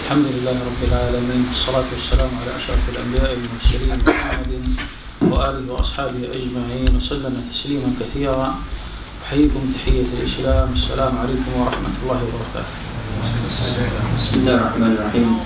الحمد لله رب العالمين والصلاة والسلام على أشرف الأنبياء والمرسلين محمد وآله وأصحابه أجمعين وسلم تسليما كثيرا. أحييكم تحية الإسلام. السلام عليكم ورحمة الله وبركاته. Bismillah ar-Rahman ar-Rahim.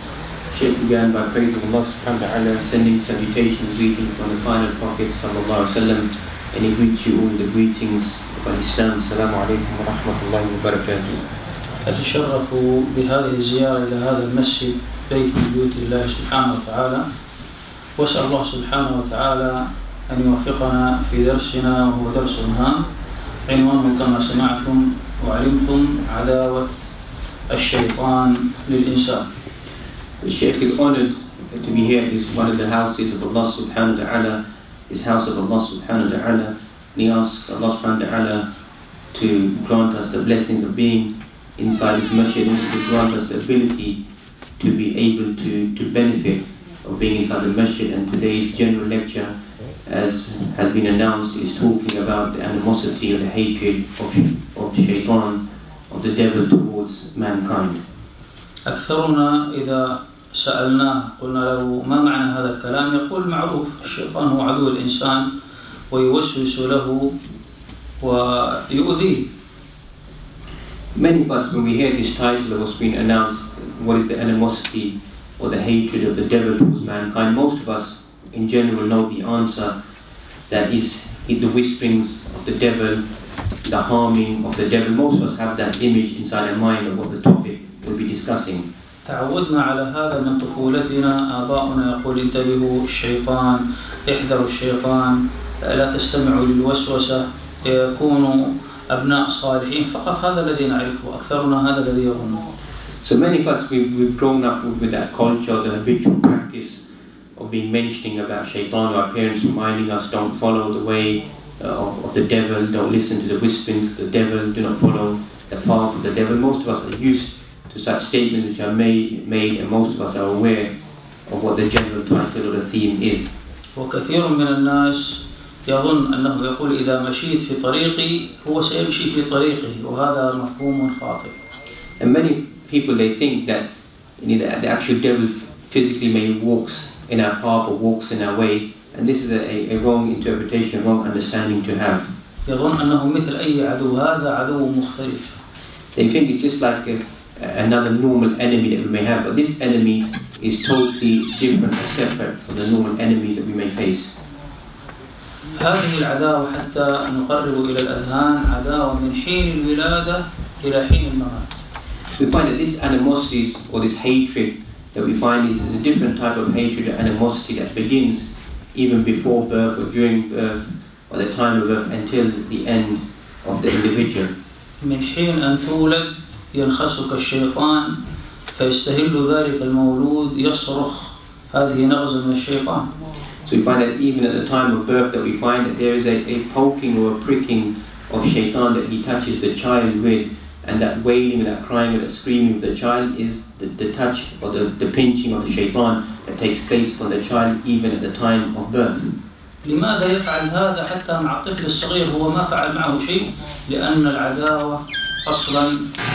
Shaykh began by praising Allah subhanahu wa ta'ala, sending salutation and greetings on the final Prophet sallallahu alaihi wasallam, and he greets you all the greetings of Islam. Assalamu alaikum wa rahmatullahi wa barakatuh. أتشرف بهذه الزيارة إلى هذا المسجد بيت من بيوت الله سبحانه وتعالى، وأسأل الله سبحانه وتعالى أن يوفقنا في درسنا وهو درس هام عنوانه كما سمعتم وعلمتم عداوة الشيطان للإنسان. The Shaykh is honored to be here. He's one of the houses of Allah subhanahu wa ta'ala, his house of Allah subhanahu wa ta'ala, and he asks Allah subhanahu wa ta'ala to grant us the blessings of being inside his masjid, and also to grant us the ability to be able to benefit of being inside the masjid. And today's general lecture, as has been announced, is talking about the animosity or the hatred of shaitan, of the devil towards mankind. أكثرنا إذا سألناه قلنا له ما معنى هذا الكلام يقول معروف، الشيطان هو عدو الإنسان ويوسوس له ويؤذيه. Many of us, when we hear this title of what's been announced, what is the animosity or the hatred of the devil towards mankind, most of us in general know the answer, that is the whisperings of the devil, the harming of the devil. Most of us have that image inside our mind of what the topic we'll be discussing. تعودنا على هذا من طفولتنا. آباؤنا يقول انتبهوا الشيطان، احذروا الشيطان، لا تستمعوا للوسوسة، كونوا أبناء صالحين. فقط هذا الذي نعرفه، أكثرنا هذا الذي يظنه. So many of us, we've grown up with that culture, the habitual practice of being mentioning about shaitan, our parents reminding us don't follow the way of the devil, don't listen to the whisperings of the devil, do not follow the path of the devil. Most of us are used to such statements which are made, and most of us are aware of what the general title or the theme is. وكثير من الناس يظن أنه يقول إذا مشيت في طريقي هو سيمشي في طريقه، وهذا مفهوم خاطئ. And many people, they think that the actual devil physically may walks in our path or walks in our way, and this is a wrong interpretation, wrong understanding to have. يظن أنه مثل أي عدو، هذا عدو مختلف. They think it's just like another normal enemy that we may have, but this enemy is totally different or separate from the normal enemies that we may face. هذه العداوة حتى نقرب إلى الأذهان عداوة من حين الولادة إلى حين الممات. We find that this animosity or this hatred that we find is a different type of hatred or animosity that begins even before birth or during birth or the time of birth until the end of the individual. من حين أن تولد ينخسك الشيطان فيستهل ذلك المولود يصرخ، هذه نغزة من الشيطان. So we find that even at the time of birth that we find that there is a poking or a pricking of shaitan that he touches the child with, and that wailing, that crying, or that screaming of the child is the touch or the pinching of the shaitan that takes place upon the child even at the time of birth. لماذا يفعل هذا حتى مع الطفل الصغير؟ هو ما فعل معه شيء، لأن العداوة أصلا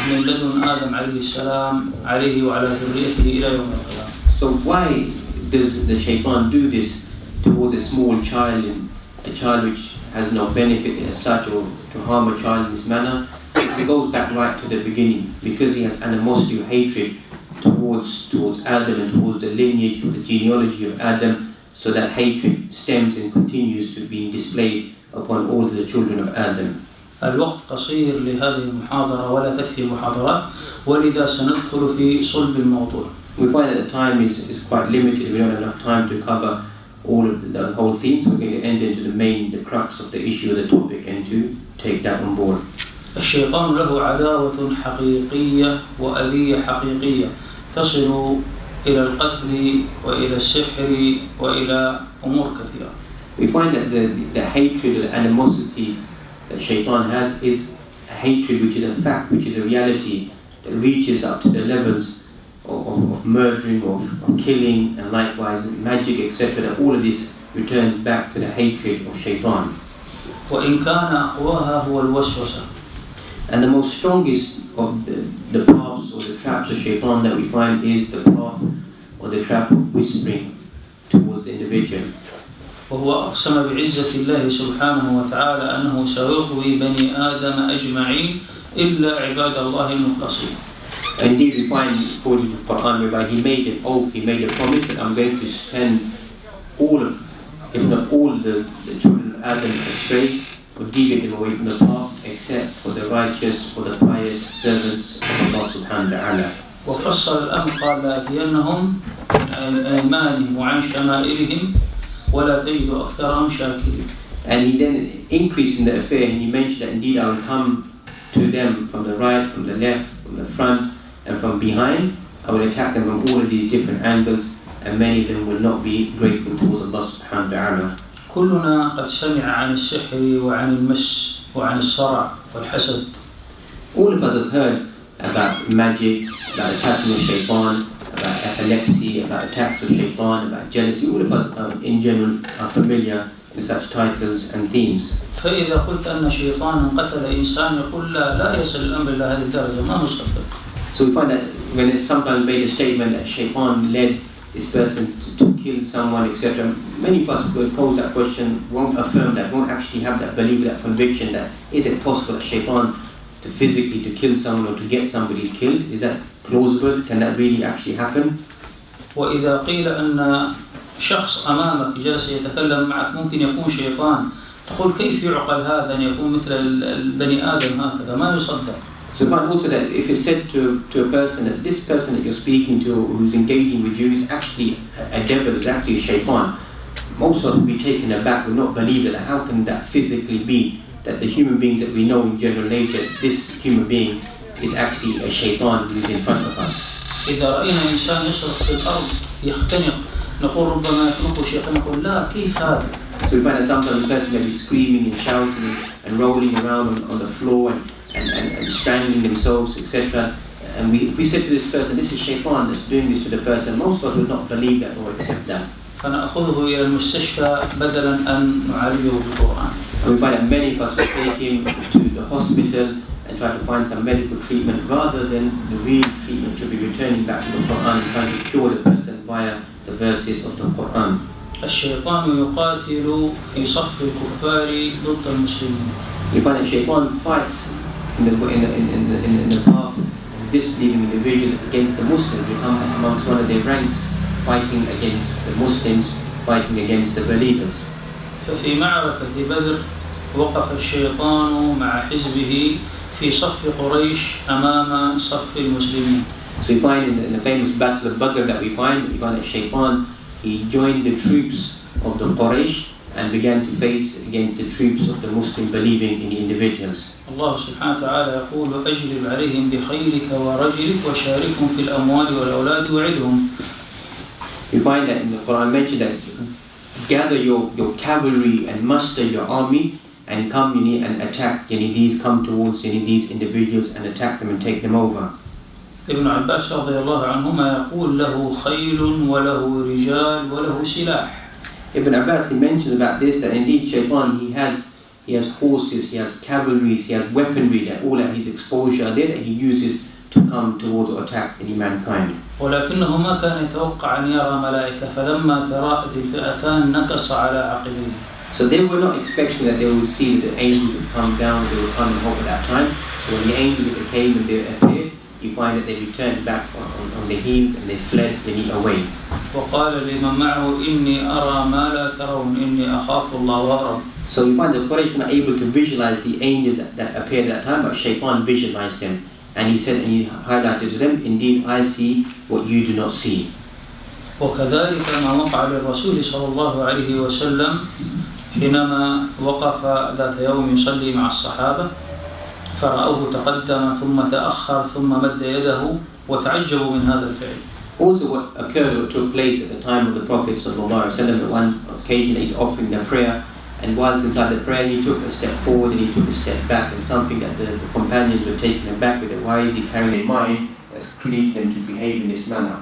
من لدن آدم عليه السلام عليه وعلى ذريته إلى يوم القيامة. So why does the shaitan do this towards a small child, a child which has no benefit as such, or to harm a child in this manner? It goes back right to the beginning, because he has animosity or hatred towards Adam and towards the lineage or the genealogy of Adam, so that hatred stems and continues to be displayed upon all the children of Adam. الوقت قصير لهذه المحاضرة ولا تكفي محاضرات، ولذا سندخل في صلب الموضوع. We find that the time is quite limited. We don't have enough time to cover all of the whole theme, so we're going to enter into the crux of the issue of the topic and to take that on board. الشيطان له عداوة حقيقية وأذية حقيقية تصل إلى القتل وإلى السحر وإلى أمور كثيرة. We find that the hatred, the animosity that shaitan has is a hatred which is a fact, which is a reality that reaches up to the levels of murdering, of killing, and likewise magic, etc. That all of this returns back to the hatred of shaitan. وإن كان أقواها هو الوسوسة. And the most strongest of the paths or the traps of shaitan that we find is the path or the trap of whispering towards the individual. وهو أقسم بعزة الله سبحانه وتعالى أنه سيغوي بني آدم أجمعين إلا عباد الله المخلصين. Indeed, we find according to the Quran whereby he made an oath, he made a promise that I'm going to send all of, if not all the children of Adam astray or deviate them away from the path except for the righteous or the pious servants of Allah subhanahu wa ta'ala. وفصل الأمر قال لآتينهم عن أيمانهم وعن شمائلهم ولا تجد أكثرهم شاكرين. And he then increased in the affair and he mentioned that indeed I will come to them from the right, from the left, from the front and from behind. I will attack them from all of these different angles and many of them will not be grateful towards Allah subhanahu wa ta'ala. كلنا قد سمع عن السحر وعن المس وعن الصرع والحسد. All of us have heard about magic, about attacking of shaitan, about epilepsy, about attacks of shaitan, about jealousy. All of us in general are familiar with such titles and themes. فإذا قلت أن شيطانا قتل إنسان يقول لا يصل الأمر إلى هذه الدرجة ما نصدق. So we find that when it's sometimes made a statement that shaitan led this person to kill someone, etc. Many of us will pose that question, won't affirm that, won't actually have that belief, that conviction that is it possible that shaitan to physically to kill someone or to get somebody killed? Is that plausible? Can that really actually happen? وإذا قيل أن شخص أمامك جالس يتكلم معك ممكن يكون شيطان تقول كيف يعقل هذا أن يكون مثل البني آدم هكذا ما يصدق. So find also that if it's said to a person that this person that you're speaking to or who's engaging with you is actually a devil, is actually a shaitan, most of us will be taken aback, will not believe that. How can that physically be? That the human beings that we know in general nature, this human being is actually a shaitan who is in front of us. إذا رأينا إنسان يصرخ في الأرض يختنق نقول ربما يخنقه شيطان نقول لا كيف هذا. So we find that sometimes the person may be screaming and shouting and rolling around on the floor and strangling themselves, etc. And we said to this person, this is shaitan that's doing this to the person. Most of us would not believe that or accept that. فنأخذه إلى المستشفى بدلا أن نعالجه بالقرآن. And we find that many of us will take him to the hospital and try to find some medical treatment rather than the real treatment should be returning back to the Quran and trying to cure the person via the verses of the Quran. الشيطان يقاتل في صف الكفار ضد المسلمين. You find that shaitan fights in the path of disbelieving individuals against the Muslims. We come amongst one of their ranks, fighting against the Muslims, fighting against the believers. ففي معركة بدر وقف الشيطان مع حزبه في صف قريش أمام صف المسلمين. So we find in the famous battle of Badr that we find that shaitan, he joined the troops of the Quraysh and began to face against the troops of the Muslim believing in the individuals. الله سبحانه وتعالى يقول أجلب عليهم بخيلك ورجلك وشاركهم في الأموال والأولاد وعدهم. We find that in the Quran mentioned that gather your cavalry and muster your army and come and attack these, come towards these individuals and attack them and take them over. ابن عباس رضي الله عنهما يقول له خيل وله رجال وله سلاح. Ibn Abbas, he mentions about this that indeed shaitan, he has horses, he has cavalries, he has weaponry, that all at his exposure there that he uses to come towards or attack any mankind. ولكنه ما كان يتوقع أن يرى ملائكة فلما تراءت الفئتان نكص على عقبيه. So they were not expecting that they would see that the angels would come down, they would come and hope at that time. So when the angels came and they appeared, you find that they returned back on their heels and they fled away. وقال لمن معه إني أرى ما لا ترون إني أخاف الله وأرى. So you find the Quraysh were not able to visualize the angels that appeared at that time, but shaitan visualized them. And he said, and he highlighted to them, indeed I see what you do not see. وكذلك ما وقع للرسول صلى الله عليه وسلم حينما وقف ذات يوم يصلي مع الصحابة فرأوه تقدم ثم تأخر ثم مد يده وتعجبوا من هذا الفعل. Also what occurred or took place at the time of the Prophet ﷺ, at one occasion he's offering the prayer, and whilst inside the prayer he took a step forward and he took a step back, and something that the companions were taken aback with it. Why is he carrying in mind that's created them to behave in this manner?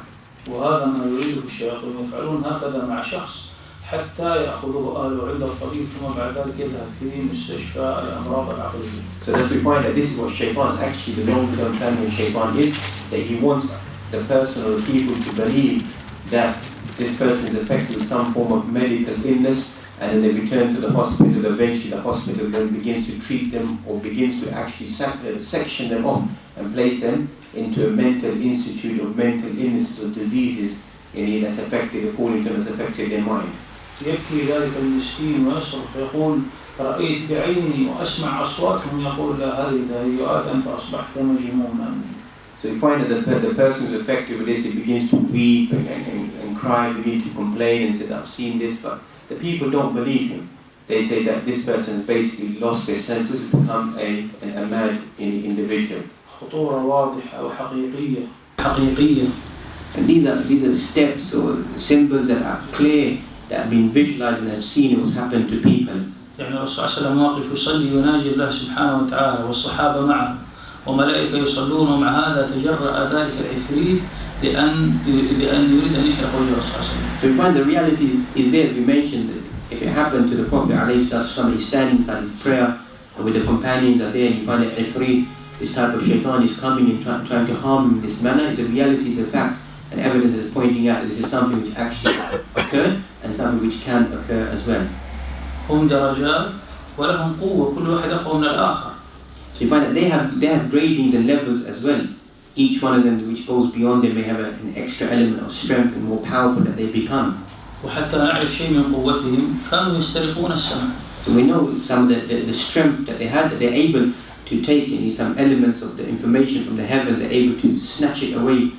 وهذا ما يريده الشياطين يفعلون هكذا مع شخص حتى يأخذه أهله عند الطبيب ثم بعد ذلك يذهب في مستشفى الأمراض العقلية. So thus we find that this is what shaitan, actually the long-term plan of shaitan is, that he wants the person or the people to believe that this person is affected with some form of medical illness, and then they return to the hospital. Eventually the hospital then begins to treat them or begins to actually section them off and place them into a mental institute of mental illnesses or diseases that's affected, according to them, has affected their mind. يبكي ذلك المسكين ويصرخ يقول رأيت بعيني وأسمع أصواتهم يقول لا هذه تهيؤات أنت أصبحت مجنونا. So you find that the person who's affected with this, he begins to weep and cry, begin to complain and say, I've seen this, but the people don't believe him. They say that this person has basically lost their senses, become a mad individual. خطورة واضحة وحقيقية. And these are steps or symbols that are clear, that have been visualized and have seen what's happened to people. يعني الرسول صلى الله عليه وسلم واقف يصلي ويناجي الله سبحانه وتعالى والصحابة معه وملائكة يصلون، ومع هذا تجرأ ذلك العفريت لأن يريد أن يحرق وجه الرسول صلى الله عليه وسلم. So we find the reality is there, as we mentioned, if it happened to the Prophet ﷺ, he's standing inside his prayer and with the companions are there, and you find that ifrit, this type of shaitan is coming and trying to harm him in this manner. It's a reality, it's a fact, and evidence is pointing out that this is something which actually occurred and something which can occur as well. هم درجات ولهم قوة كل واحد أقوى من الآخر. So you find that they have gradings and levels as well. Each one of them which goes beyond them may have an extra element of strength and more powerful that they become. وحتى نعرف شيء من قوتهم كانوا يسترقون السمع. So we know some of the strength that they had, that they're able to take some elements of the information from the heavens, they're able to snatch it away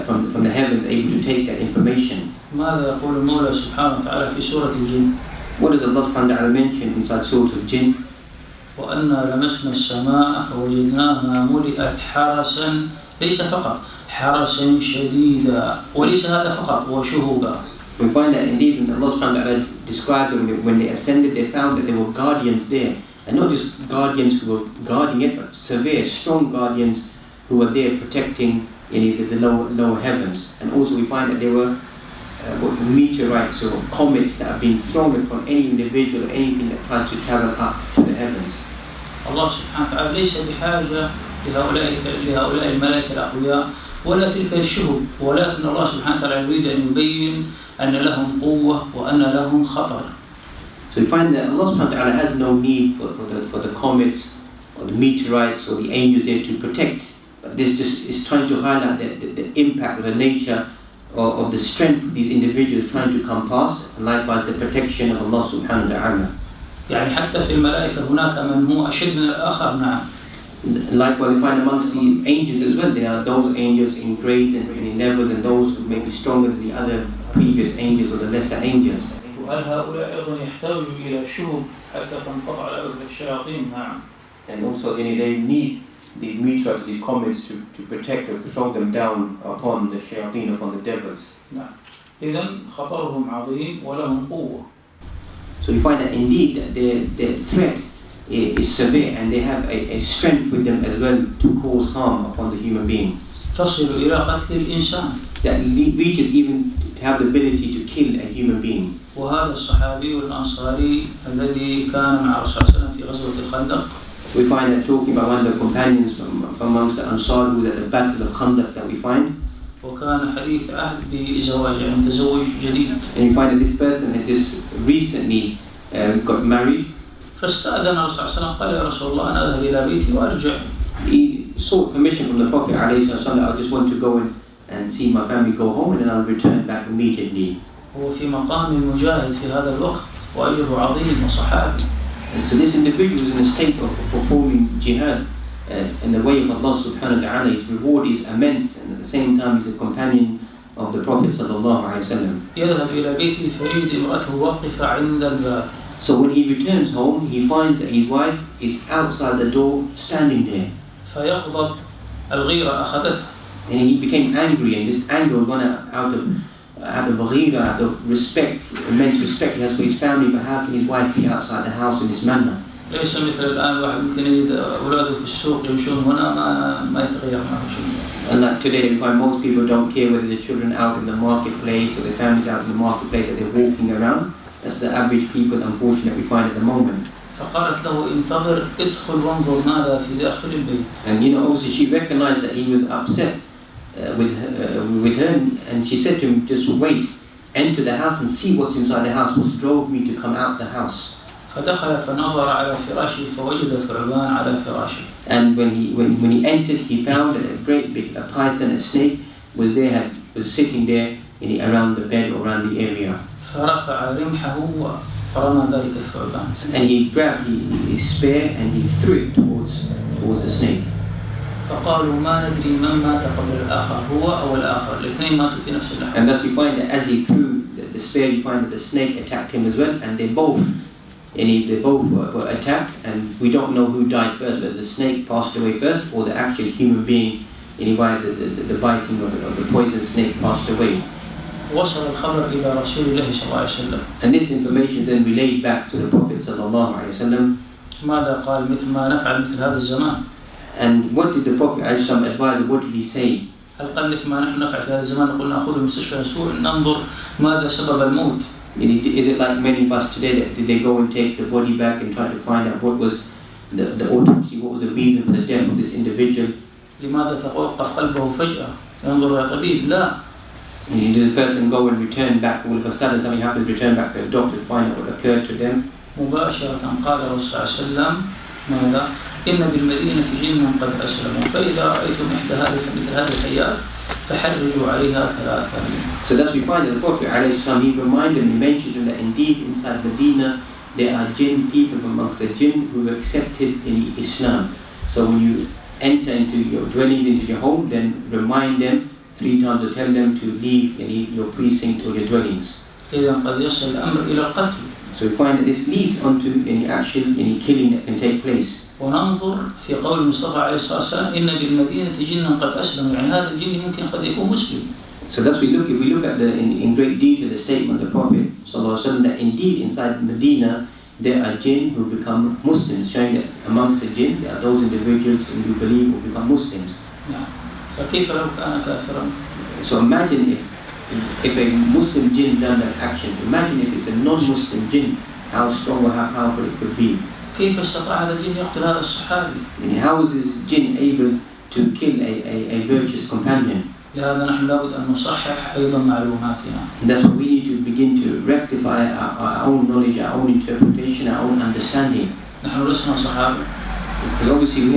from the heavens, able to take that information. ماذا يقول المولى سبحانه وتعالى في سورة الجن؟ What does Allah subhanahu wa ta'ala mention inside Surah Al-Jinn? وأنا لمسنا السماء فوجدناها ملئت حرسا، ليس فقط حرسا شديدا، وليس هذا فقط وشهودا. We find that indeed when Allah subhanahu wa ta'ala describes them, when they ascended, they found that there were guardians there, and not just guardians who were guarding it, but severe, strong guardians who were there protecting the lower heavens. And also we find that there were meteorites or comets that have been thrown upon any individual or anything that tries to travel up to the heavens. الله سبحانه وتعالى ليس بحاجة لهؤلاء الملائكة الأقوياء ولا تلك الشهب، ولكن الله سبحانه وتعالى يريد أن يبين أن لهم قوة وأن لهم خطر. So we find that Allah subhanahu wa ta'ala has no need for the comets or the meteorites or the angels there to protect, but this just is trying to highlight the impact of the nature of the strength of these individuals trying to come past, and likewise the protection of Allah subhanahu wa ta'ala. يعني حتى في الملائكة هناك من هو أشد من الآخر. نعم. Likewise we find amongst the angels as well, there are those angels in grades and in levels, and those who may be stronger than the other previous angels or the lesser angels. وهل هؤلاء أيضا يحتاجوا إلى شهب حتى تنقطع الأبد الشياطين؟ نعم. And also they need these meteorites, these comets to protect or to throw them down upon the shayateen, upon the devils. نعم. إذن خطرهم عظيم ولهم قوة. So you find that indeed that their threat is severe, and they have a strength with them as well to cause harm upon the human being. تصل إلى قتل الإنسان. That reaches even to have the ability to kill a human being. وهذا الصحابي الأنصاري الذي كان مع الرسول صلى الله عليه وسلم في غزوة الخندق. We find that talking about one of the companions from amongst the Ansar who was at the Battle of Khandaq that we find. وكان حديث عهد بزواج، يعني متزوج جديد. And you find that this person had just recently got married. فاستأذن الرسول صلى الله عليه وسلم قال يا رسول الله أنا أذهب إلى بيتي وأرجع. He sought permission from the Prophet ﷺ, I just want to go and see my family, go home, and then I'll return back immediately. هو في مقام مجاهد في هذا الوقت وأجره عظيم وصحابي. And so this individual is in a state of performing jihad in the way of Allah subhanahu wa ta'ala. His reward is immense, and at the same time he's a companion of the Prophet sallallahu alaihi wasallam. يذهب إلى بيته فيجد امرأته واقفة عند الباب. So when he returns home, he finds that his wife is outside the door, standing there. فيغضب، الغيرة أخذته. And he became angry, and this anger was out of ghira, out of respect, immense respect he has for his family. But how can his wife be outside the house in this manner? ليس مثل الآن واحد ممكن يجد أولاده في السوق يمشون هنا ما يتغير معهم شيء. And like today, we find most people don't care whether the children out in the marketplace or their families out in the marketplace, that they're walking around. That's the average people, unfortunately, we find at the moment. فقالت له انتظر ادخل وانظر ماذا في داخل البيت. And obviously she recognized that he was upset with her, and she said to him, just wait, enter the house and see what's inside the house, what drove me to come out the house. فدخل فنظر على فراشه فوجد ثعبان على فراشه. And when he entered, he found that a great big python, a snake, was sitting there around the bed or around the area. فرفع رمحه ورمى ذلك الثعبان. And he grabbed his spear and he threw it towards the snake. فقالوا ما ندري من مات قبل الآخر هو أو الآخر الاثنين ماتوا في نفس اللحظة. And thus we find that as he threw the spear, you find that the snake attacked him as well, and they both were attacked, and we don't know who died first, whether the snake passed away first or the actual human being, by the biting of the poison snake passed away. وصل الخبر إلى رسول الله صلى الله عليه وسلم. And this information then relayed back to the Prophet صلى الله عليه وسلم. ماذا قال مثل ما نفعل مثل هذا الزمان. And what did the Prophet ﷺ advise? What did he say? هل قال مثل ما نحن نفعل في هذا الزمان نقول نأخذ المستشفى نسوء ننظر ماذا سبب الموت. Is it like many of us today that did they go and take the body back and try to find out what was the autopsy, what was the reason for the death of this individual? لماذا توقف قلبه فجأة ينظر إلى طبيب؟ لا. Did the person go and return back all of a sudden something happened, return back to the doctor to find out what occurred to them? مباشرة قال الرسول صلى الله عليه وسلم ماذا؟ إن بالمدينة جنا قد أسلموا فإذا رأيتم مثل هذه الحيات فحرجوا عليها 3 أيام. So thus we find that the Prophet ﷺ, he reminded and mentioned that indeed inside Medina there are jinn, people amongst the jinn who have accepted in Islam. So when you enter into your dwellings, into your home, then remind them 3 times or tell them to leave your precinct or your dwellings. إذا قد يصل الأمر إلى القتل. So we find that this leads on to any action, any killing that can take place. وننظر في قول المصطفى عليه الصلاة والسلام إن بالمدينة جنا قد أسلموا يعني هذا الجن ممكن قد يكون مسلم. So thus if we look at in great detail the statement of the Prophet ﷺ that indeed inside Medina there are jinn who become Muslims, showing that amongst the jinn there are those individuals who believe who become Muslims. فكيف لو كان كافرا؟ So imagine if a Muslim jinn done that action. Imagine if it's a non-Muslim jinn, how strong or how powerful it could be. كيف استطاع هذا الجن يقتل هذا الصحابي؟ How is this jinn able to kill a virtuous companion? لهذا نحن لابد أن نصحح أيضا معلوماتنا. And that's why we need to begin to rectify our own knowledge, our own interpretation, our own understanding. نحن لسنا صحابة. Because obviously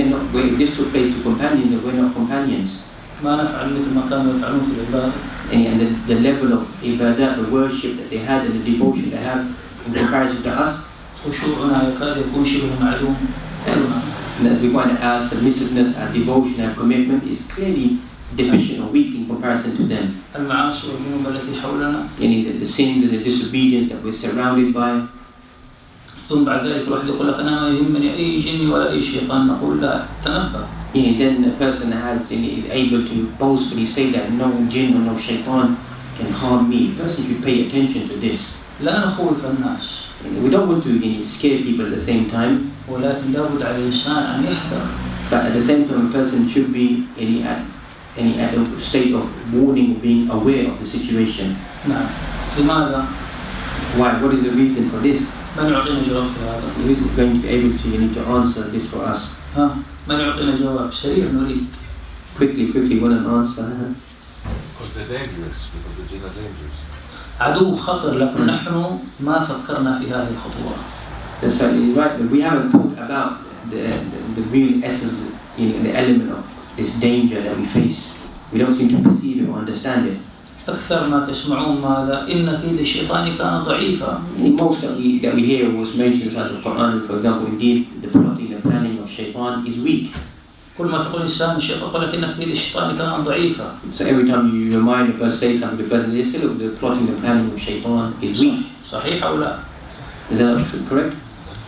this took place to companions and we're not companions. ما نفعل مثل ما كانوا يفعلون في العبادة. And the level of ibadat, the worship that they had and the devotion they have in comparison to us. خشوعنا يكاد يكون شبه معدوم. And as we find that our submissiveness, our devotion, our commitment is clearly deficient or weak in comparison to them. المعاصي والذنوب التي حولنا. The sins and the disobedience that we're surrounded by. ثم بعد ذلك الواحد يقول لك أنا ما يهمني أي جن ولا أي شيطان نقول لا تنبه. Then the person is able to boastfully say that no jinn or no shaitan can harm me. The person should pay attention to this. لا نخوف الناس. We don't want to scare people at the same time. ولكن لابد على الإنسان أن يحذر. But at the same time, a person should be in a state of warning, being aware of the situation. نعم. لماذا؟ Why? What is the reason for this? من يعطينا جواب في هذا؟ Who is going to be able to answer this for us? من يعطينا جواب؟ سريع نريد. Quickly, want an answer. Because they're dangerous. Because the jinn are dangerous. عدو خطر لكن نحن ما فكرنا في هذه الخطوة. That's right, but we haven't thought about the real essence, the element of this danger that we face. We don't seem to perceive it or understand it. أكثر ما تسمعون ماذا إن كيد الشيطان كان ضعيفا. Most that we hear was mentioned inside the Quran. For example, indeed, the plotting and planning of shaitan is weak. كل ما تقول الإنسان الشيطان يقول لك إن كيد الشيطان كان ضعيفا. So every time you remind a person, say something to the person, they say, look, the plotting and planning of shaitan is weak. صحيح أو لا؟ Is that correct?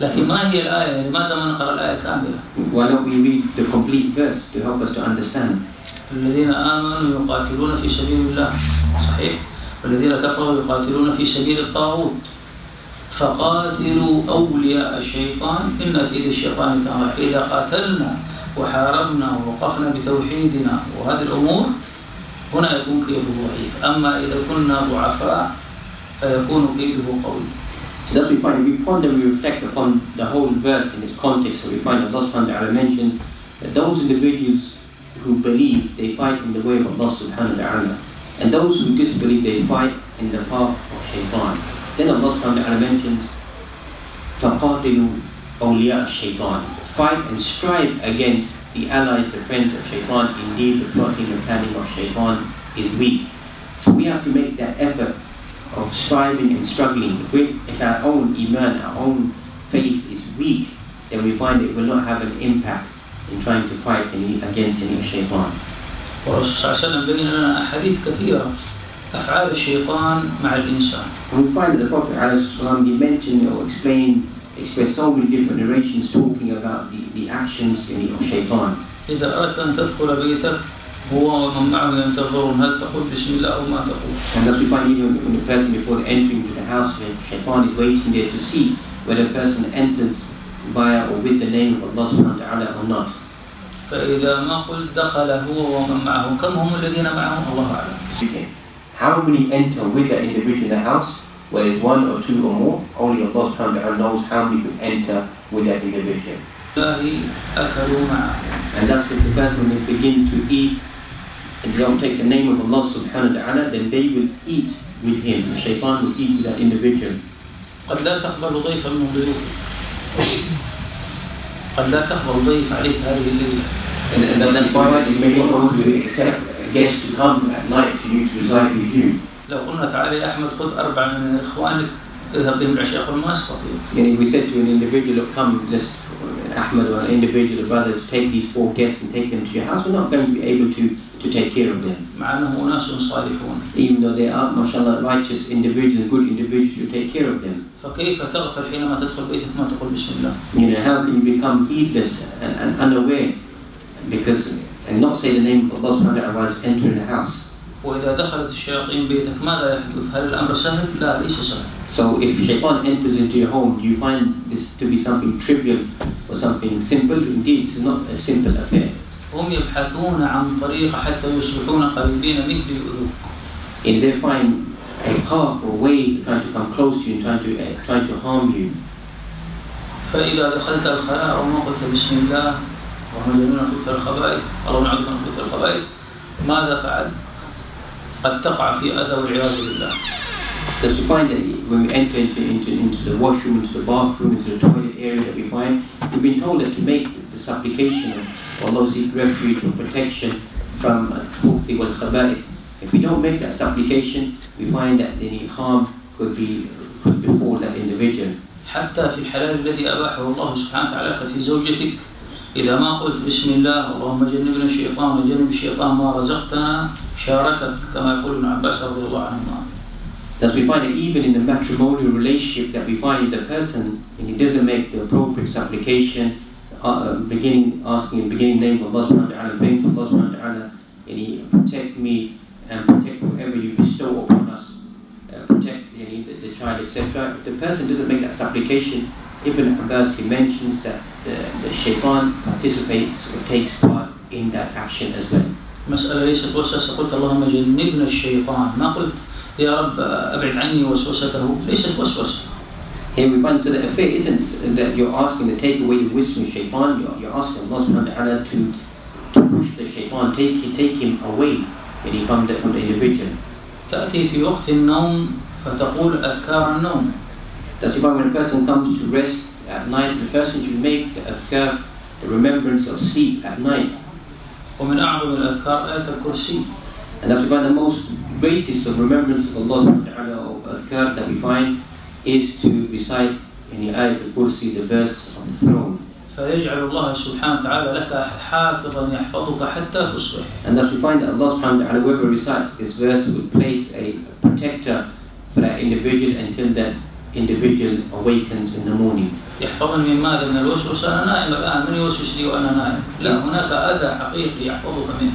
لكن ما هي الآية؟ لماذا ما نقرأ الآية كاملة؟ Why don't we read the complete verse to help us to understand? الذين آمنوا يقاتلون في سبيل الله صحيح والذين كفروا يقاتلون في سبيل الطاغوت فقاتلوا أولياء الشيطان إن كيد الشيطان كان ضعيفا. إذا قاتلنا وحاربنا ووقفنا بتوحيدنا وهذه الأمور هنا يكون كيده ضعيف. أما إذا كنا ضعفاء فيكون كيده قوي. So that's we find, if we ponder and we reflect upon the whole verse in its context, so we find that Allah subhanahu wa ta'ala mentioned that those individuals who believe, they fight in the way of Allah subhanahu wa ta'ala, and those who disbelieve, they fight in the path of shaitan. Then Allah subhanahu wa ta'ala mentions فَقَاتِلُوا أَوْلِيَاءَ الشَّيْطَانِ, fight and strive against the allies, the friends of shaitan. Indeed, the plotting and planning of shaitan is weak. So we have to make that effort of striving and struggling. If our own iman, our own faith is weak, then we find it will not have an impact in trying to fight against any shaitan. والرسول صلى الله عليه وسلم بين لنا أحاديث كثيرة أفعال الشيطان مع الإنسان. And we find that the Prophet ﷺ, he mentioned or expressed so many different narrations talking about the actions of shaitan. إذا أردت أن تدخل بيتك هو ومن معه ينتظرون هل تقول بسم الله أو ما تقول. And thus we find even when the person before entering into the house, shaitan is waiting there to see whether the person enters via or with the name of Allah subhanahu wa ta'ala or not. فإذا ما قلت دخل هو ومن معه كم هم الذين معه الله أعلم. How many enter with that individual in the house? Whether it's one or two or more, only Allah subhanahu wa ta'ala knows how many could enter with that individual. أكلوا معه. And thus if the person will begin to eat and they don't take the name of Allah subhanahu wa ta'ala, then they will eat with him. The shaitan will eat with that individual. قد لا تقبل ضيفا من ضيوفك. قد لا تقبل ضيف عليك هذه الليلة. And that's why you may not want to accept a guest to come at night to you to reside with you. لو قلنا تعالى يا أحمد خذ 4 من إخوانك اذهب بهم العشاء يقول ما أستطيع. Yani we said to an individual, come, let's Ahmed or an individual, a brother, to take these 4 guests and take them to your house, we're not going to be able to take care of them. مع أنهم أناس صالحون. Even though they are, mashallah, righteous individuals, good individuals, you take care of them. فكيف تغفل حينما تدخل بيتك ما تقول بسم الله. You know, how can you become heedless and unaware and not say the name of Allah subhanahu wa ta'ala while entering the house? وإذا دخلت الشياطين بيتك ماذا يحدث؟ هل الأمر سهل؟ لا ليس سهل. So if shaitan enters into your home, do you find this to be something trivial or something simple? Indeed, this is not a simple affair. هم يبحثون عن طريقة حتى يصبحون قريبين منك ليؤذوك. And they find a path or way to try to come close to you and trying to harm you. فإذا دخلت الخلاء وما قلت بسم الله وهم يجنون خبث الخبائث الله نعوذ من خبث الخبائث ماذا فعل؟ قد تقع في أذى والعياذ بالله. Because we find that when we enter into the washroom, into the bathroom, into the toilet area that we find, we've been told that to make the supplication of Allah seek refuge or protection from khubthi wal khaba'ith. If we don't make that supplication, we find that any harm could befall that individual. حتى في الحلال الذي أباحه الله سبحانه وتعالى كفي زوجتك إذا ما قلت بسم الله اللهم جنبنا الشيطان وجنب الشيطان ما رزقتنا شاركك كما يقول ابن عباس رضي الله عنهما. Thus we find that even in the matrimonial relationship that we find the person, and he doesn't make the appropriate supplication, beginning the name of Allah subhanahu wa ta'ala, praying to Allah subhanahu wa ta'ala, and he protect me and protect whoever you bestow upon us, protect the child, etc. If the person doesn't make that supplication, Ibn Abbas, he mentions that the shaitan participates or takes part in that action as well. مسألة ليست وسوسة قلت اللهم جنبنا الشيطان ما قلت يا رب أبعد عني وسوسته ليست وسوسة. Here we find so the affair isn't that you're asking to take away the wisdom of shaitan, you're asking Allah subhanahu wa ta'ala to push the shaitan, take him away from the individual. تأتي في وقت النوم فتقول أذكار النوم. That's why when a person comes to rest at night, the person should make the adhkar, the remembrance of sleep at night. ومن أعظم الأذكار آية الكرسي. And that's why the most greatest of remembrance of Allah subhanahu wa ta'ala of adhkar that we find is to recite in the ayat al-kursi, the verse of the throne. فيجعل الله سبحانه وتعالى لك حافظا يحفظك حتى تصبح. And thus we find that Allah subhanahu wa ta'ala, whoever recites this verse, will place a protector for that individual until that individual awakens in the morning. يحفظني من ماذا؟ من الوسوسة. أنا نائم الآن من يوسوس لي وأنا نائم؟ لا هناك أذى حقيقي يحفظك منه.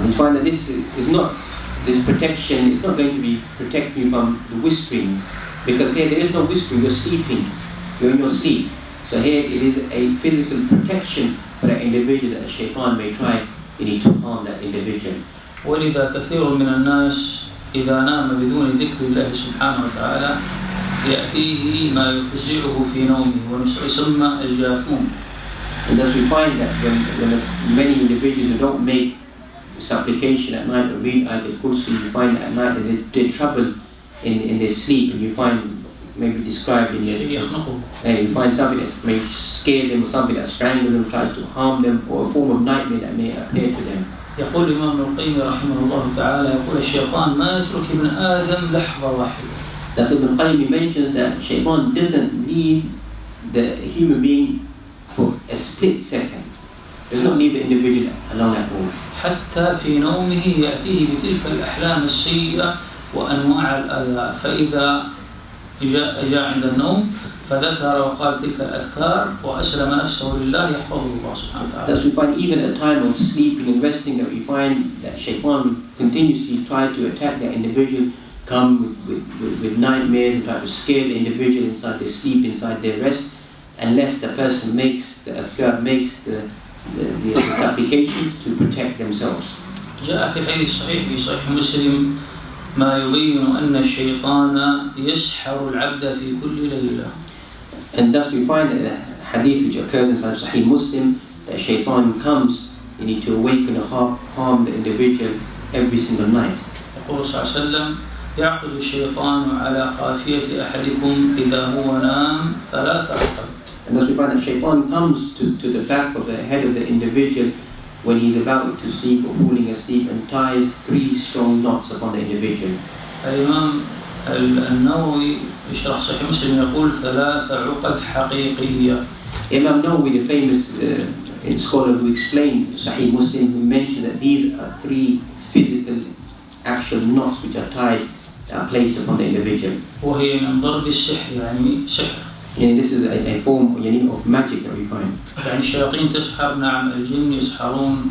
We find that this protection is not going to be protecting you from the whispering, because here there is no whispering, you're sleeping, you're in your sleep. So here it is a physical protection for that individual that the shaitan may try to harm that individual. ولذا كثير من الناس إذا نام بدون ذكر الله سبحانه وتعالى يأتيه ما يفزعه في نومه ويسمى الجاثوم. And thus we find that when many individuals who don't make supplication at night or read Ayatul Kursi, you find that at night that they're troubled in their sleep, and you find maybe described in your you find something that may scare them, or something that strangles them, tries to harm them, or a form of nightmare that may appear to them. يقول الإمام ابن القيم رحمه الله تعالى يقول الشيطان ما يترك ابن آدم لحظة واحدة. That's Ibn Qayyim mentions that Shaitan doesn't leave the human being for a split second. Does not leave the individual alone at all. حتى في نومه يأتيه بتلك الأحلام السيئة وأنواع الآذى. فإذا جاء عند النوم فذكر وقال تلك الأذكار وأسلم نفسه لله يحفظه الله سبحانه وتعالى. Thus we find even at time of sleeping and resting that we find that Shaitan continuously try to attack that individual, come with nightmares and try to scare the individual inside their sleep, inside their rest, unless the person makes the adhkar, makes the supplications to protect themselves. جاء في حديث صحيح في صحيح مسلم ما يبين أن الشيطان يسحر العبد في كل ليلة. And thus we find that the hadith which occurs inside Sahih Muslim, that Shaitan comes, you need to awaken or harm the individual every single night. يقول صلى الله عليه وسلم يعقد الشيطان على قافية أحدكم إذا هو نام 3 عقد. And thus we find that Shaitan comes to the back of the head of the individual when he's about to sleep or falling asleep and ties 3 strong knots upon the individual. الإمام النووي يشرح صحيح مسلم يقول 3 عقد حقيقية. Imam Nawawi, the famous scholar who explained Sahih Muslim, who mentioned that these are 3 physical actual knots which are tied, are placed upon the individual. وهي من ضرب السحر يعني سحر. And this is a form of magic that we find. يعني الشياطين تسحر نعم الجن يسحرون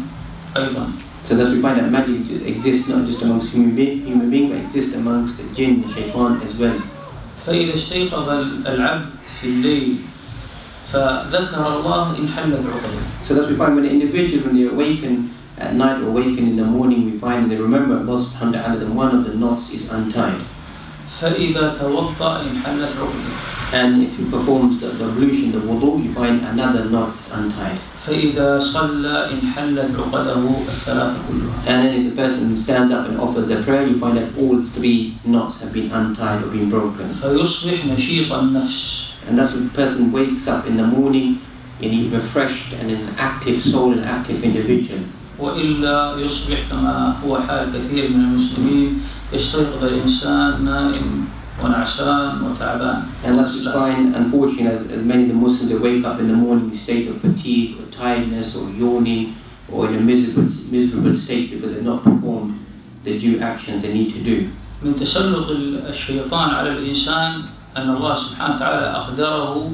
أيضا. So thus we find that magic exists not just amongst human beings, but exists amongst the jinn, the shaitan as well. فإذا استيقظ العبد في الليل فذكر الله انحلت عقده. So thus we find when the individual, when they awaken at night or awaken in the morning, we find they remember Allah subhanahu wa ta'ala, then one of the knots is untied. فإذا توضأ انحلت عقده. And if he performs the ablution, the wudu, you find another knot is untied. فإذا صلى انحلت عقده الثلاث كلها. And then if the person stands up and offers the prayer, you find that all 3 knots have been untied or been broken. فيصبح نشيط النفس. And that's when the person wakes up in the morning and he's refreshed and an active soul, an active individual. وإلا يصبح كما هو حال كثير من المسلمين يستيقظ الإنسان نائم ونعسان وتعبان. And that's what we find, unfortunately, as many of the Muslims, they wake up in the morning in a state of fatigue or tiredness or yawning or in a miserable state because they've not performed the due actions they need to do. من تسلط الشيطان على الإنسان أن الله سبحانه وتعالى أقدره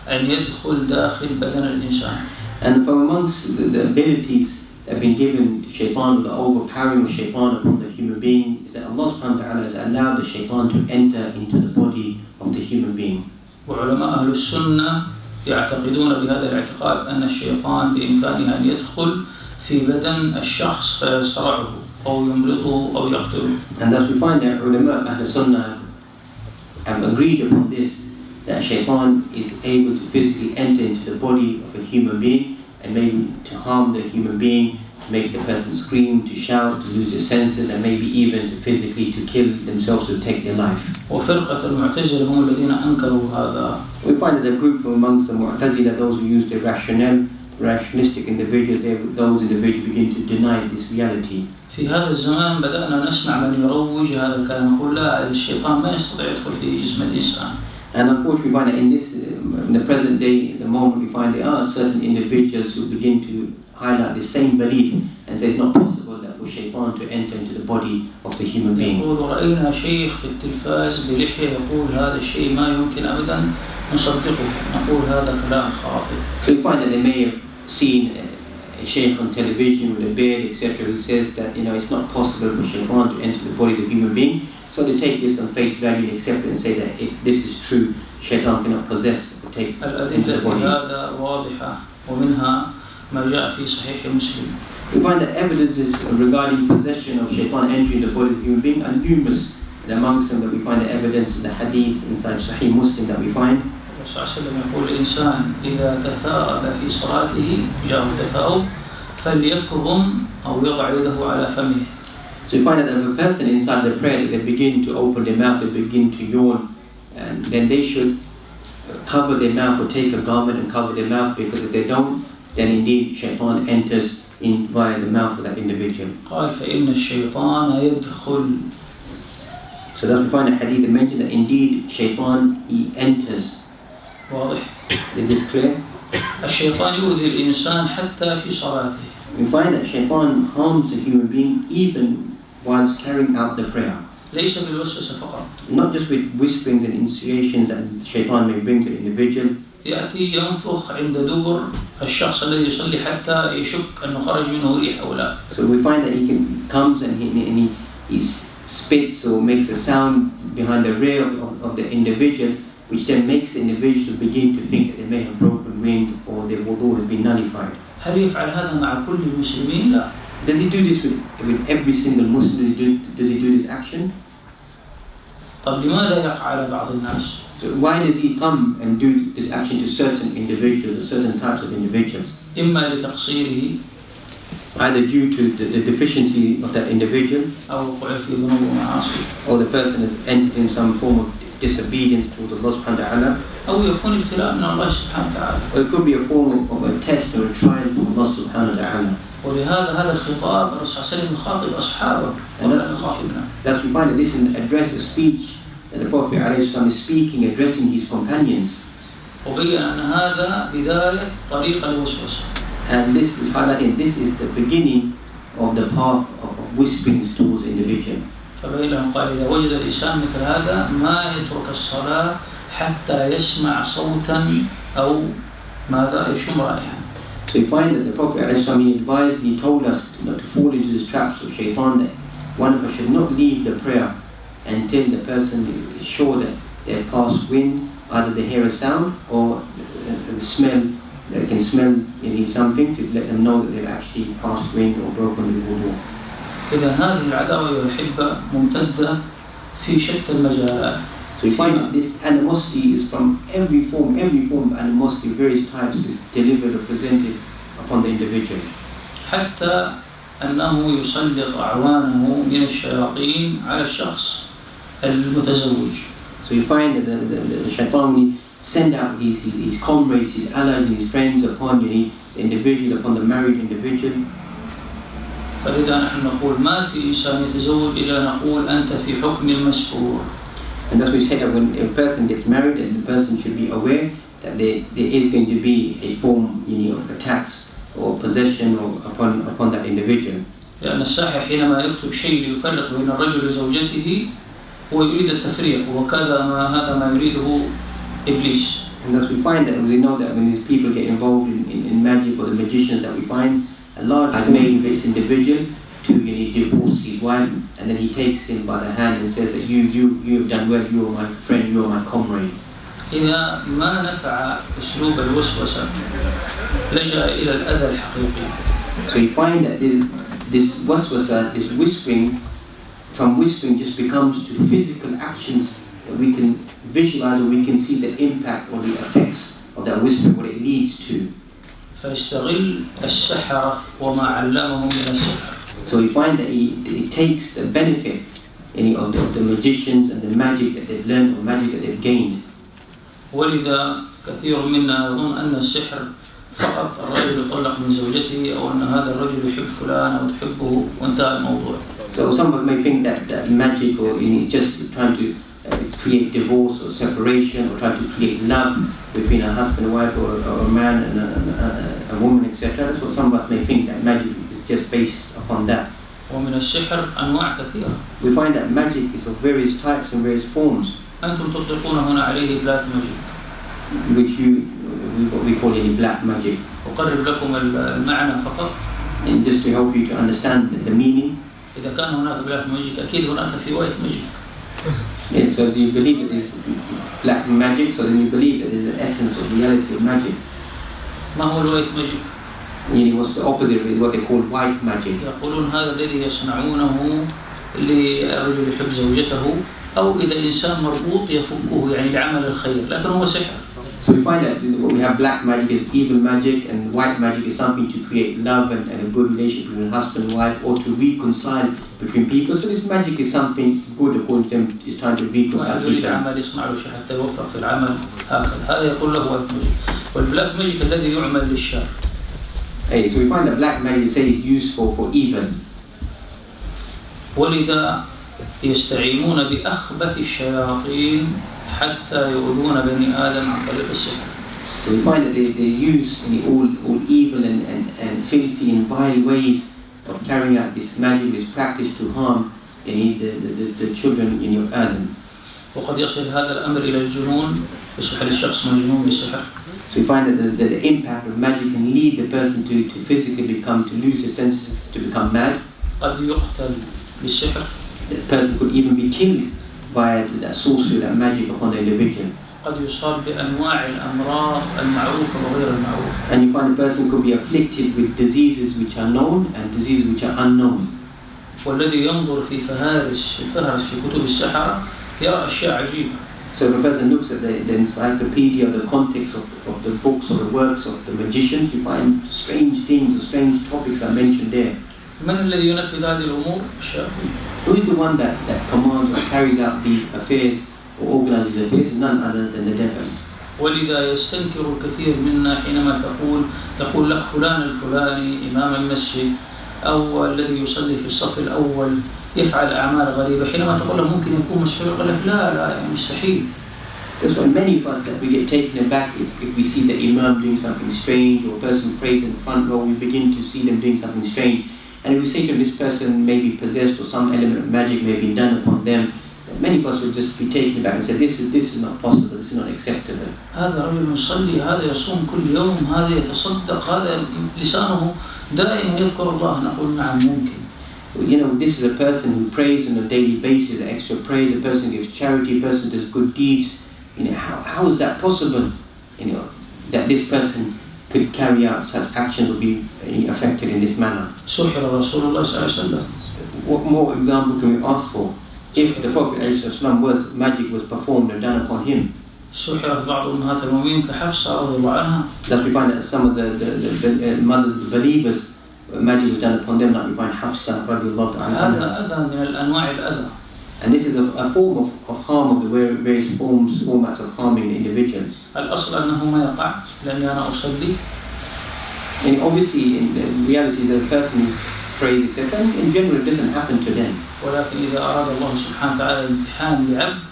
أن يدخل داخل بدن الإنسان. And from amongst the abilities that have been given to shaitan, the overpowering of shaitan upon the human being, is that Allah subhanahu wa ta'ala has allowed the shaitan to enter into the body of the human being. وعلماء أهل السنة يعتقدون بهذا الاعتقاد أن الشيطان بإمكانه أن يدخل في بدن الشخص فيصرعه أو يمرضه أو يقتله. And thus we find that ulama Ahl Sunnah have agreed upon this, that shaitan is able to physically enter into the body of a human being and maybe to harm the human being, to make the person scream, to shout, to lose their senses, and maybe even to physically to kill themselves, to take their life. وفرقة المعتزلة هم الذين أنكروا هذا. We find that a group from amongst the Mu'tazila, those who use the rationalistic individuals, those individuals begin to deny this reality. في هذا الزمان بدأنا نسمع من يروج هذا الكلام يقول لا الشيطان ما يستطيع يدخل في جسم الإنسان. And unfortunately we find that in the present day, the moment we find there are certain individuals who begin to highlight the same belief and say it's not possible that for shaitan to enter into the body of the human being. يقول رأينا شيخ في التلفاز بلحية يقول هذا الشيء ما يمكن أبدا نصدقه نقول هذا كلام خاطئ. So we find that they may have seen a sheikh on television with a beard, etc., who says that it's not possible for shaitan to enter the body of the human being. So they take this on face value and accept it and say that this is true. Shaitan cannot possess or take into the body. هذا واضحة ومنها ما جاء في صحيح مسلم. We find that evidences regarding possession of shaitan entering the body of the human being are numerous. And amongst them that we find the evidence in the hadith inside Sahih Muslim that we find. الرسول صلى الله عليه وسلم يقول الإنسان إذا تثاءب في صلاته جاءه التثاؤب فليكظم أو يضع يده على فمه. So you find that if a person inside the prayer, they begin to open their mouth, they begin to yawn, and then they should cover their mouth or take a garment and cover their mouth, because if they don't, then indeed shaitan enters in via the mouth of that individual. قال فإن الشيطان يدخل. So that's we find a hadith that mentions that indeed shaitan, he enters. واضح. Is this clear? الشيطان يؤذي الإنسان حتى في صلاته. We find that shaitan harms the human being even whilst carrying out the prayer. ليس بالوسوسة فقط. Not just with whisperings and insinuations that shaitan may bring to the individual. يأتي ينفخ عند دبر الشخص الذي يصلي حتى يشك أنه خرج منه ريح أو لا. So we find that he comes and he spits or makes a sound behind the rear of the individual, which then makes the individual to begin to think that they may have broken wind or their wudu has been nullified. هل يفعل هذا مع كل المسلمين؟ لا. Does he do this with every single Muslim? Does he do this action? طب لماذا يقع على بعض الناس؟ So why does he come and do this action to certain individuals, or certain types of individuals? إما لتقصيره Either due to the deficiency of that individual, أو وقوع في ذنوب ومعاصي، or the person has entered in some form of disobedience towards Allah subhanahu wa ta'ala, أو يكون ابتلاء من الله سبحانه وتعالى. or it could be a form of a test or a trial from Allah subhanahu wa ta'ala. ولهذا هذا الخطاب الرسول صلى الله عليه وسلم يخاطب أصحابه ولا يخاطبنا. That's we find that this is an address, a speech that the Prophet ﷺ is speaking, addressing his companions. وبين أن هذا بداية طريق الوسوسة. And this is highlighting, this is the beginning of the path of whisperings towards the individual. فبين لهم قال إذا وجد الإنسان مثل هذا ما يترك الصلاة حتى يسمع صوتا أو ماذا يشم رائحة. So you find that the Prophet ﷺ advised, he told us not to fall into the traps of shaitan, that one of us should not leave the prayer until the person is sure that they have passed wind, either they hear a sound or the smell, they can smell something to let them know that they've actually passed wind or broken the wudu. إذا هذه العداوة والحبة ممتدة في شتى المجالات. So you find that this animosity is from every form of animosity, various types, is delivered or presented upon the individual. حتى أنه يسلط أعوانه من الشياطين على الشخص المتزوج. So you find that the shaitan, when he send out his comrades, his allies and his friends upon the individual, upon the married individual. فلذا نحن نقول ما في إنسان يتزوج إلا نقول أنت في حكم المسحور. And that's why we say that when a person gets married, and the person should be aware that there is going to be a form of attacks or possession or upon that individual. لأن الساحر حينما يكتب شيء ليفرق بين الرجل وزوجته هو يريد التفريق هذا ما يريده إبليس. And thus we find that we know that when these people get involved in magic, or the magicians that we find, a large has made this individual to divorce his wife, and then he takes him by the hand and says that you have done well, you are my friend, you are my comrade. إذا ما نفع أسلوب الوسوسة لجأ إلى الأذى الحقيقي. So you find that this waswasa, this whispering, from whispering just becomes to physical actions that we can visualize, or we can see the impact or the effects of that whispering, what it leads to. فيستغل السحرة وما علمهم من السحر. So you find that he takes the benefit of the magicians and the magic that they've learned, or magic that they've gained. ولذا كثير منا يظن أن السحر فقط الرجل يطلق من زوجته أو أن هذا الرجل يحب فلان أو تحبه وانتهى الموضوع. So some of us may think that magic or is just trying to create divorce or separation, or trying to create love between a husband and wife, or a man and a woman, etc. That's what some of us may think, that magic is just based upon that. ومن السحر أنواع كثيرة. We find that magic is of various types and various forms. أنتم تطلقون هنا عليه black magic. Which what we call any black magic. أقرب لكم المعنى فقط. And just to help you to understand the meaning. إذا كان هناك black magic أكيد هناك في white magic. Yeah, so do you believe that there's black magic? So then you believe that there's an essence or reality of magic. ما هو الوايت magic؟ What's the opposite of what they call white magic? يقولون هذا الذي يصنعونه للرجل يحب زوجته أو إذا الإنسان مربوط يفكه يعني لعمل الخير، لكن هو سحر. So we find that we have black magic is evil magic, and white magic is something to create love and a good relationship between husband and wife, or to reconcile between people. So this magic is something good according to them, is trying to reconcile people. العمل يصنع له شيء حتى يوفق في العمل هكذا، هذا يقول له وايت ماجيك. والبلاك ماجيك الذي يعمل للشر. Hey, so we find that black magic is useful for evil. ولذا يستعينون بأخبث الشياطين حتى يؤذون بني آدم عن طريق السحر. So we find that they use all evil and filthy and vile ways of carrying out this magic, this practice to harm the children of Adam. وقد يصل هذا الأمر إلى الجنون، يصبح للشخص مجنون بالسحر. So we find that the impact of magic can lead the person to physically to lose the senses, to become mad. قد يقتل بالسحر. The person could even be killed by that sorcery, that magic upon the individual. قد يصاب بأنواع الأمراض المعروفة وغير المعروفة. And you find a person could be afflicted with diseases which are known and diseases which are unknown. والذي ينظر في الفهارس في كتب السحرة يرى أشياء عجيبة. So if a person looks at the encyclopedia, the context of the books or the works of the magicians, you find strange things or strange topics are mentioned there. من الذي ينفذ هذه الأمور؟ الشياطين. Who is the one that commands or carries out these affairs or organizes these affairs? None other than the devil. ولذا يستنكر الكثير منا حينما يقول لك فلان الفلاني إمام المسجد أو الذي يصلي في الصف الأول يفعل أعمال غريبة، حينما تقول له ممكن يكون مسحور يقول لك لا يعني مستحيل. That's why many of us that we get taken aback if we see the imam doing something strange, or a person who prays in the front row, we begin to see them doing something strange. And if we say to them, this person may be possessed or some element of magic may be done upon them, many of us will just be taken aback and say, this is not possible, this is not acceptable. هذا رجل يصلي، هذا يصوم كل يوم، هذا يتصدق، هذا لسانه دائما يذكر الله. نقول نعم ممكن. You know, this is a person who prays on a daily basis, extra praise, a person gives charity, a person does good deeds. You know, how is that possible? You know, that this person could carry out such actions or be affected in this manner. سحر رسول الله صلى الله عليه وسلم. What more example can we ask for? If the Prophet ﷺ magic was performed and done upon him. سحرت بعض أمهات المؤمنين كحفصة رضي الله عنها. Thus we find that some of the mothers of the believers, magic was done upon them, like we find Hafsa radiallahu ta'ala. هذا أذى من الأنواع الأذى. And this is a form of harm of the various formats of harming the individual. الأصل أنه ما يقع لأني أنا أصلي. And obviously in the reality the person who prays etc. in general it doesn't happen to them. ولكن إذا أراد الله سبحانه وتعالى امتحان لعبد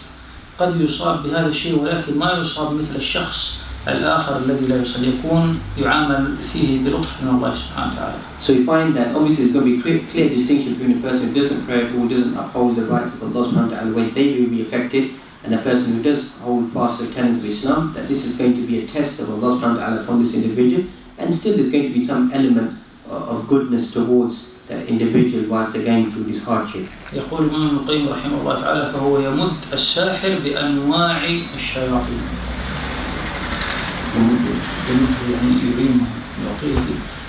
قد يصاب بهذا الشيء، ولكن ما يصاب مثل الشخص الآخر الذي لا يصلي، يكون يعامل فيه بلطف من الله سبحانه وتعالى. So you find that obviously there's going to be clear distinction between a person who doesn't pray or who doesn't uphold the rights of Allah subhanahu wa ta'ala, when they will be affected, and a person who does hold fast the tenets of Islam, that this is going to be a test of Allah subhanahu wa ta'ala upon this individual, and still there's going to be some element of goodness towards that individual whilst they're going through this hardship. يقول ابن القيم رحمه الله تعالى فهو يمد الساحر بأنواع الشياطين. يعني يعينه يعطيه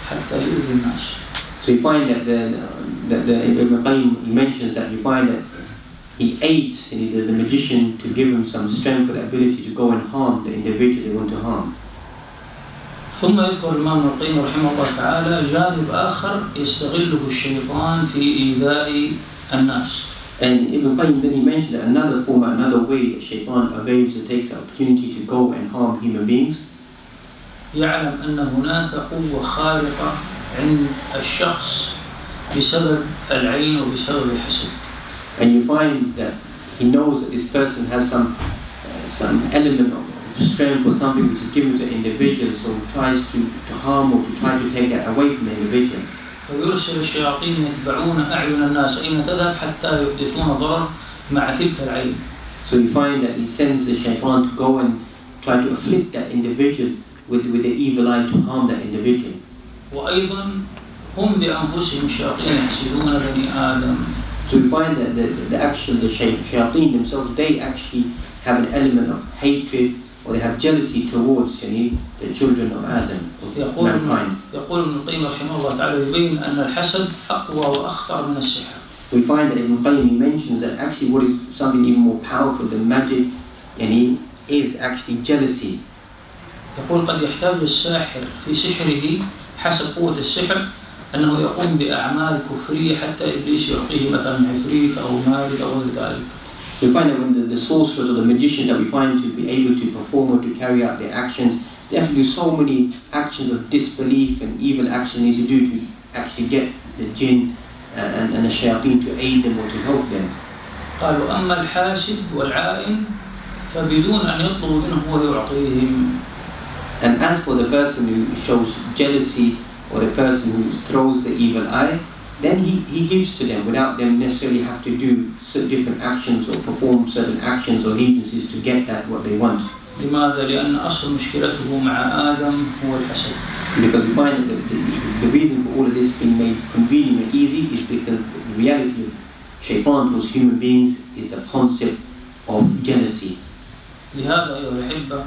حتى يؤذي الناس. So you find that the Ibn Qayyim mentions that you find that he aids the magician to give him some strength or the ability to go and harm the individual they want to harm. ثم يذكر الإمام ابن القيم رحمه الله تعالى جانب آخر يستغله الشيطان في إيذاء الناس. And Ibn Qayyim then he mentioned that another format, another way that Shaitan avails or takes the opportunity to go and harm human beings. يعلم أن هناك قوة خارقة عند الشخص بسبب العين وبسبب الحسد. And you find that he knows that this person has some element of strength or something which is given to the individual, so he tries to harm or to try to take that away from the individual. فيرسل الشياطين يتبعون أعين الناس أين تذهب حتى يحدثون ضرر مع تلك العين. So you find that he sends the shaitan to go and try to afflict that individual with the evil eye to harm that individual. وأيضا هم بأنفسهم الشياطين يحسدون بني آدم. So we find that the shayateen themselves, they actually have an element of hatred or they have jealousy towards the children of Adam, of mankind. يقول ابن القيم رحمه الله تعالى يبين أن الحسد أقوى وأخطر من السحر. we find that Ibn Qayyim mentions that actually what is something even more powerful than magic is actually jealousy. يقول قد يحتاج الساحر في سحره حسب قوة السحر أنه يقوم بأعمال كفرية حتى إبليس يعطيه مثلا عفريت أو مارد أو غير ذلك. We find that when the sorcerers or the magicians that we find to be able to perform or to carry out their actions, they have to do so many actions of disbelief and evil actions they need to do to actually get the jinn and the shayateen to aid them or to help them. قالوا أما الحاسد والعائن فبدون أن يطلبوا منه هو يعطيهم. And as for the person who shows jealousy or the person who throws the evil eye, then he gives to them without them necessarily have to do different actions or perform certain actions or allegiances to get that what they want. لماذا؟ لأن أصل مشكلته مع آدم هو الحسد. Because we find that the reason for all of this being made convenient and easy is because the reality of shaitan towards human beings is the concept of jealousy. لهذا أيها الأحبة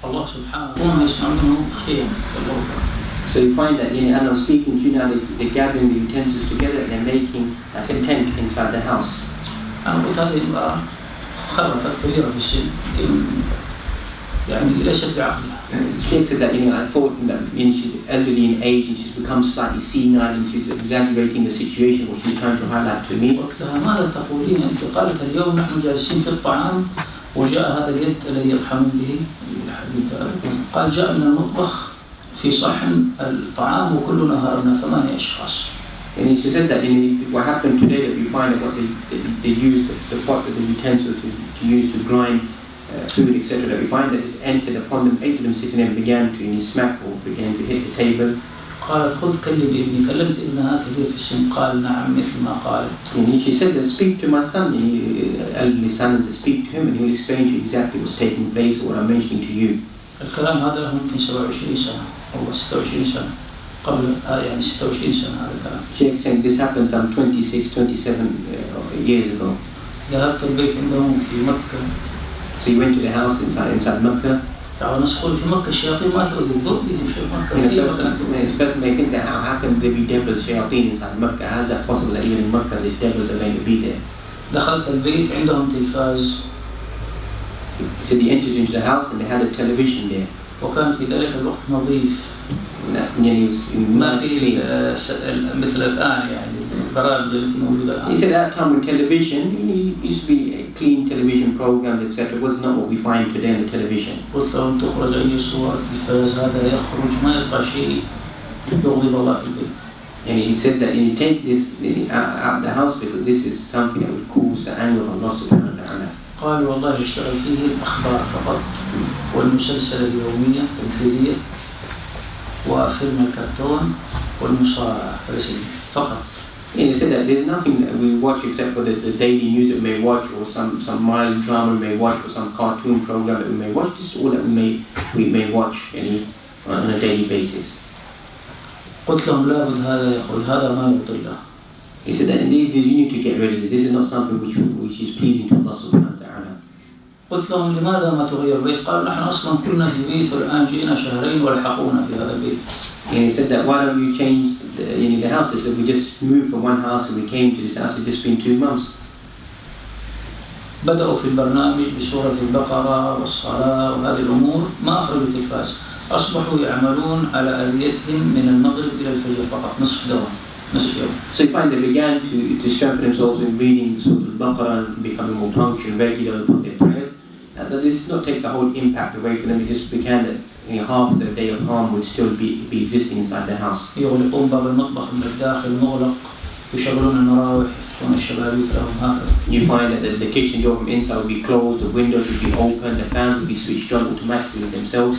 الله سبحانه وتعالى يسمع منه خير في الغرفة. So you find that as I'm speaking to you now, they're gathering the utensils together and they're making like a tent inside the house. أنا قلت هذه امرأة خرفت كبيرة في السن يعني ليست بعقلها. Shaykh said that I thought that she's elderly in age and she's become slightly senile and she's exaggerating the situation what she's trying to highlight to me. قلت لها ماذا تقولين أنت؟ قالت اليوم نحن جالسين في الطعام وجاء هذا اليد الذي يطحنون به. قال جاء من المطبخ في صحن الطعام وكلنا هربنا 8 أشخاص. And she said that what happened today that we find that what they used the pot with the utensils to use to grind food etc. that we find that this entered upon them, 8 of them sitting there and began to smack or began to hit the table. قالت خذ كلم ابني. كلمت ابنها كبير في السن. قال نعم مثل ما قالت. And she said that speak to my son, elderly son, and speak to him and he'll explain to you exactly what's taking place or what I'm mentioning to you. الكلام هذا له يمكن 27 سنة أو 26 سنة قبل يعني 26 سنة هذا الكلام. Sheikh saying this happened some 26, 27 years ago. ذهبت البيت عندهم في مكة. So you went to the house inside Mecca. يعني نقول في مكة الشياطين ما تقول ضد في مكة. The person may think that how can there be devils, shayateen inside Mecca? How is that possible that even in Mecca these devils are going to be there? دخلت البيت عندهم تلفاز. He said he entered into the house and they had a television there. وكان في ذلك الوقت نظيف. ما في مثل الآن يعني البرامج التي موجودة الآن. He said at that time when television used to be a clean television program etc. was not what we find today on the television. قلت لهم تخرج أي صور التلفاز هذا يخرج ما يبقى شيء يغضب الله في البيت. And he said that you take this out of the house because this is something that would cause the anger of Allah subhanahu wa ta'ala. قال والله يشتغل فيه الأخبار فقط والمسلسل اليومية تمثيلية وفيلم الكرتون والمصارعة فقط. And he said that there's nothing that we watch except for the daily news that we may watch or some mild drama we may watch or some cartoon program that we may watch. This is all that we may watch on a daily basis. قلت لهم لابد هذا يخرج هذا ما يرضي الله. He said that indeed you need to get rid of this. This is not something which is pleasing to Allah subhanahu wa ta'ala. قلت لهم لماذا ما تغير البيت؟ قال نحن أصلا كنا في بيت والآن جئنا شهرين ولحقونا في هذا البيت. And he said that why don't you change the house? They said we just moved from one house and we came to this house. It's just been 2 months. بدأوا في البرنامج بسورة البقرة والصلاة وهذه الأمور ما أخرجوا التلفاز. أصبحوا يعملون على آليتهم من المغرب إلى الفجر فقط نصف دوام. So you find they began to strengthen themselves in reading Surah Al-Baqarah and becoming more punctual and regular about their prayers. And that this did not take the whole impact away from them. It just began that half the day of harm would still be existing inside the house. يغلقون باب المطبخ من الداخل مغلق يشغلون المراوح يفتحون الشبابيك لهم هكذا. You find that the kitchen door from inside would be closed, the windows would be open, the fans would be switched on automatically themselves.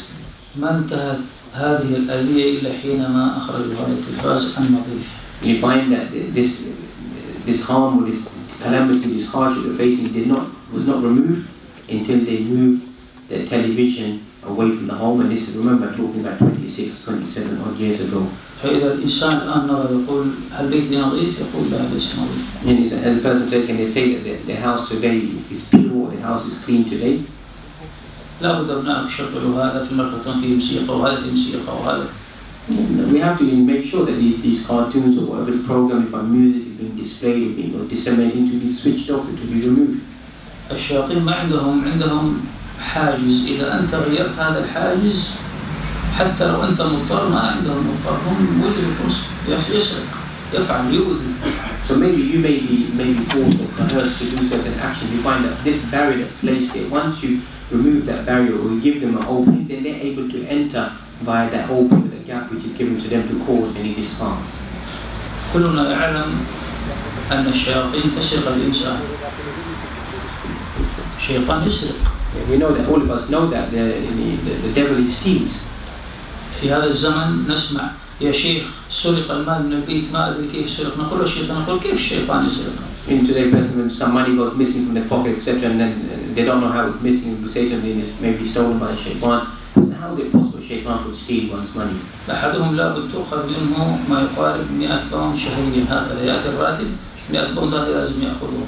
ما انتهت هذه الآلية إلا حينما أخرجوا هذا التلفاز النظيف. You find that this harm or this calamity, this hardship they're facing was not removed until they moved the television away from the home. And this is, remember, I'm talking about 26, 27 odd years ago. فإذا الإنسان الآن نرى يقول هل بيتي نظيف؟ يقول لا ليس نظيف. And the person taking, they say that the house today is pure, the house is clean today. لا بد أبنائك يشغلوا هذا في المركبتون فيه موسيقى وهذا فيه موسيقى وهذا. We have to make sure that these cartoons or whatever the program, if our music is being displayed or disseminated, to be switched off or to be removed. الشياطين ما عندهم حاجز. إذا أنت غيرت هذا الحاجز حتى لو أنت مضطر ما عندهم مضطر، هم وجدوا يسرق يفعل يؤذي. So maybe you may be forced or coerced to do certain action. You find that this barrier that's placed there, once you remove that barrier or you give them an opening, then they're able to enter via that opening, the gap which is given to them to cause any disharm. كلنا يعلم أن الشياطين تسرق الإنسان. الشيطان يسرق. We know that, all of us know that the devil steals. في هذا الزمن نسمع يا شيخ سرق المال من البيت ما أدري كيف سرق، نقول الشيطان، نقول كيف الشيطان يسرق. In today's person, when some money goes missing from their pocket, etc., and then they don't know how it's missing, we say something is maybe stolen by a shaitan. So how is it possible a shaitan could steal one's money? أحدهم لابد تؤخذ منه ما يقارب 100 باوند شهريا، هكذا يأتي الراتب 100 باوند هذا لازم يأخذه.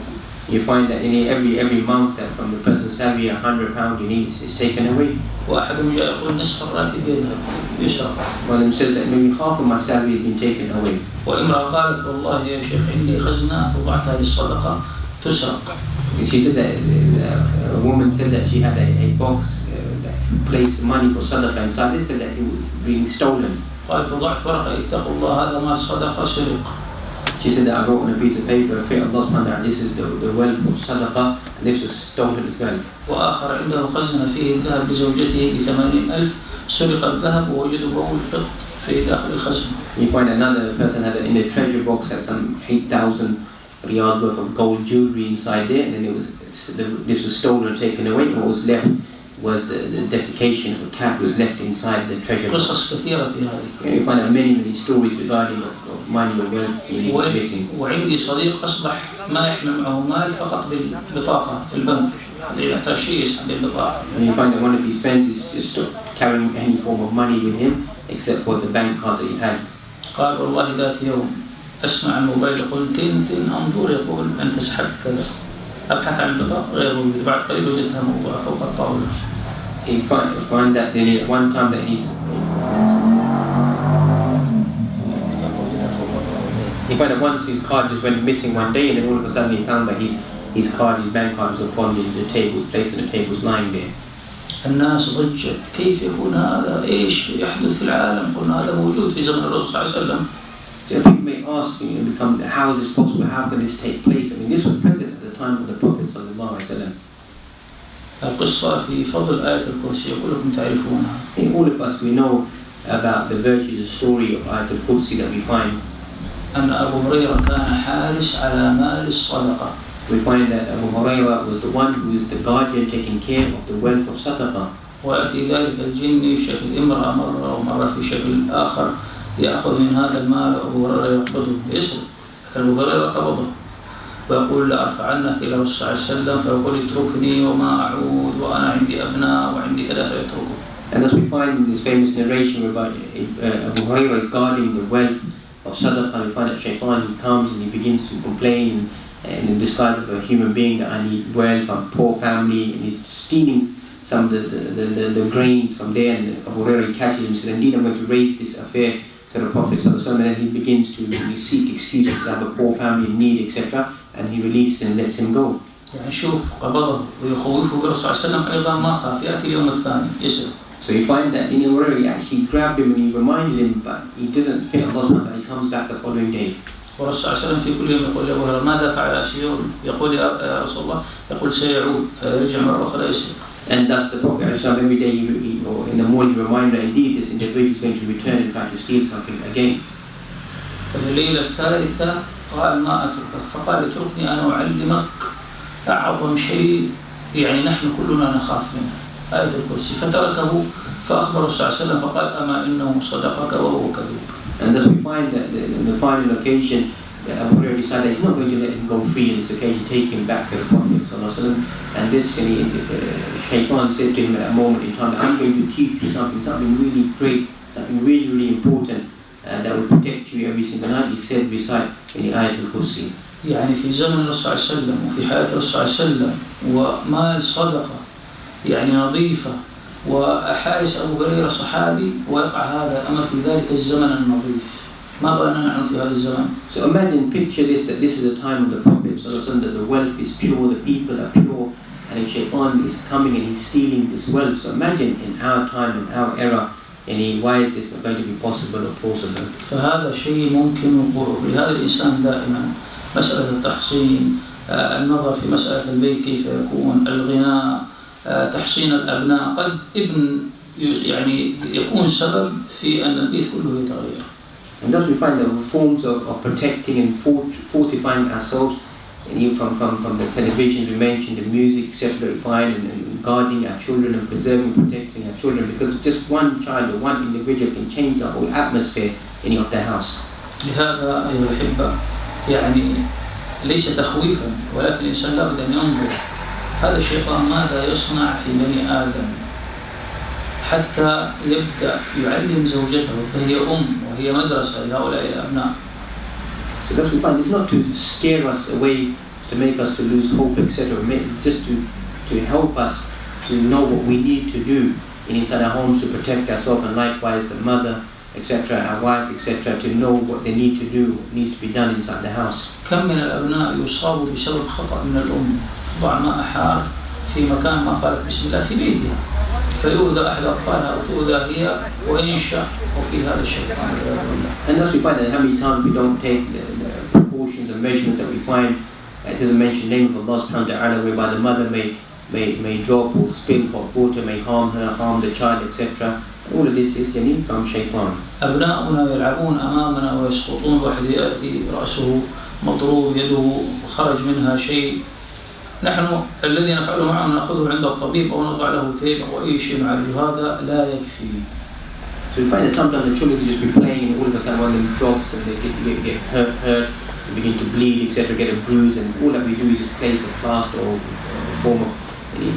You find that every month that from the person's salary £100 he needs is taken away. وأحدهم جاء يقول نصف الراتب يذهب يسرق. One of them says that maybe half of my salary has been taken away. وامرأة قالت والله يا شيخ عندي خزنة وضعتها للصدقة تسرق. She said that a woman said that she had a box that placed money for sadaqah inside. They said that it was being stolen. قالت وضعت ورقة اتقوا الله هذا مال صدقة سرق. She said that I wrote on a piece of paper, fear Allah subhanahu wa ta'ala, this is the wealth of sadaqah, and this was stolen as well. وآخر عنده خزنة فيه الذهب بزوجته ب80,000 سرق الذهب ووجدوا بول قط في داخل الخزنة. You find another person had in a treasure box had some 8,000 riyals worth of gold jewelry inside there, and then this was stolen and taken away, and what was left was the defecation of a cat was left inside the treasure box. قصص كثيرة في هذه. You find many stories regarding of money or wealth being missing. وعندي صديق أصبح ما يحمل معه مال فقط بالبطاقة في البنك. إذا احتاج شيء يسحب البطاقة. And you find that one of his friends is just carrying any form of money with him except for the bank cards that he had. قال والله ذات يوم أسمع الموبايل يقول تين أنظر يقول أنت سحبت كذا. أبحث عن البطاقة غير موجودة. بعد قليل وجدتها موضوعة فوق الطاولة. He find that then at one time that he find that once his card just went missing one day, and then all of a sudden he found that his bank card was upon the table, placed on the table, was lying there. الناس ضجت كيف يكون هذا؟ إيش يحدث في العالم؟ قلنا هذا موجود في زمن الرسول صلى الله عليه وسلم. So people may ask, how is this possible? How can this take place? I mean, this was present at the time of the Prophet sallallahu alaihi wasallam. القصة في فضل آية الكرسي كلكم تعرفونها. All of us, we know about the virtue, the story of Ayat al-Kursi that we find. أن أبو هريرة كان حارس على مال الصدقة. We find that Abu Hurairah was the one who is the guardian taking care of the wealth of sadaqah. ويأتي ذلك الجن في شكل امرأة مرة ومرة في شكل آخر يأخذ من هذا المال أبو هريرة يقبضه يسرق. أبو هريرة قبضه ويقول لأرفعنك إلى الرسول صلى الله عليه وسلم فيقول اتركني وما أعود وأنا عندي أبناء وعندي كذا فيتركه. And as we find in this famous narration whereby Abu Hurairah is guarding the wealth of sadaqah, we find that shaitan, he comes and he begins to complain and in disguise of a human being that I need wealth, I'm a poor family, and he's stealing some of the grains from there, and Abu Hurairah catches him and says, indeed I'm going to raise this affair to the Prophet, and then he begins to seek excuses to have a poor family in need, etc., and he releases and lets him go. يعني شوف قبضه ويخوفه بالرسول صلى الله عليه وسلم أيضا ما خاف يأتي اليوم الثاني يسرق. So you find that in Umar he actually grabbed him and he reminded him, but he doesn't fear Allah subhanahu wa ta'ala, he comes back the following day. والرسول صلى الله عليه وسلم في كل يوم يقول لأبو هريرة ماذا فعل سيور؟ يقول يا رسول الله يقول سيعود فيرجع مرة أخرى يسرق. And thus the Prophet every day or in the morning remind that indeed this individual is going to return and try to steal something again. ففي الليلة الثالثة قال ما أتركك فقال اتركني أنا أعلمك أعظم شيء يعني نحن كلنا نخاف منه آية الكرسي فتركه فأخبر صلى الله عليه وسلم فقال أما إنه صدقك وهو كذوب. And thus we find that in the final occasion that Abu Hurairah decided that he's not going to let him go free on this occasion, take him back to the Prophet. And this Shaitan said to him at that moment in time, I'm going to teach you something really great, something really, really important that will protect you every single night. He said, recite in the Ayat al-Kursi. يعني في زمن الرسول صلى الله عليه وسلم وفي حياة الرسول صلى الله عليه وسلم ومال صدقة يعني نظيفة وحارس أبو هريرة صحابي ويقع هذا الأمر في ذلك الزمن النظيف. ما بقى نحن في هذا الزمن. So imagine, picture this, that this is the time of the Prophet, so that the wealth is pure, the people are pure, and if Shaitan is coming and he's stealing this wealth. So imagine in our time, in our era, why is this not going to be possible or plausible? فهذا شيء ممكن وقوعه. لهذا الإنسان دائما مسألة التحصين، النظر في مسألة البيت كيف يكون، الغناء، تحصين الأبناء، قد ابن يعني يكون سبب في أن البيت كله يتغير. And thus we find the forms of protecting and fortifying ourselves, and from the television we mentioned, the music, etc. We find, and guarding our children and preserving and protecting our children, because just one child or one individual can change the whole atmosphere of their house. لهذا أيها الأحبة يعني ليس تخويفا، ولكن الإنسان لابد أن ينظر هذا الشيطان ماذا يصنع في بني آدم حتى يبدأ يعلم زوجته، فهي وهي مدرسة لهؤلاء الأبناء. So thus we find it's not to scare us away, to make us to lose hope, etc. Just to help us to know what we need to do inside our homes to protect ourselves, and likewise the mother, etc., our wife, etc., to know what they need to do, what needs to be done inside the house. كم من الأبناء يصابوا بسبب خطأ من الأم، تضع ماء حار في مكان ما قالت بسم الله في بيتها، فيؤذى أحد أطفالها وتؤذى هي وينشأ وفي هذا الشيطان. And thus we find that how many times we don't take the precautions and measurements that we find. It doesn't mention the name of Allah subhanahu wa ta'ala, whereby the mother may drop or spill hot water, may harm her, harm the child, etc. All of this is from shaitan. أبناؤنا يلعبون أمامنا ويسقطون، واحد يأتي رأسه مضروب، يده خرج منها شيء، نحن الذي نفعله معه نأخذه عند الطبيب أو نضع له تيب أو أي شيء نعالجه، هذا لا يكفي. So we find that sometimes the children can just be playing, and all of a sudden one of them drops and they get hurt, they begin to bleed, etc., get a bruise, and all that we do is just place a plaster or a form of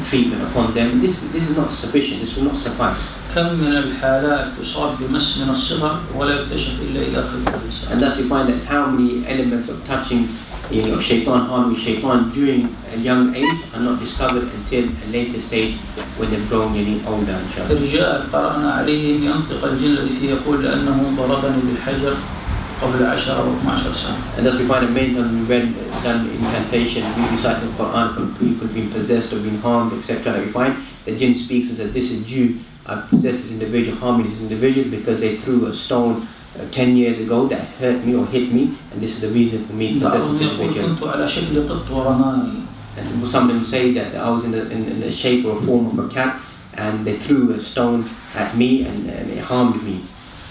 treatment upon them. This is not sufficient. This will not suffice. كم من الحالات تصاب بمس من الصغر ولا يكتشف إلا إذا كبر الإنسان. And thus we find that how many elements of touching, of shaitan, harming shaitan during a young age are not discovered until a later stage when they've grown older. الرجال قرأنا عليهم ينطق الجن الذي فيه يقول لأنه ضربني بالحجر قبل 10 أو 12 سنة. And thus we find a many times we read done incantation, we recite the Quran from people being possessed or being harmed, etc. That we find the jinn speaks and says, "This is Jew. I've possessed this individual, harming this individual because they threw a stone 10 years ago that hurt me or hit me, and this is the reason for me possessing this individual." And some of them say that I was in the shape or form of a cat, and they threw a stone at me and they harmed me.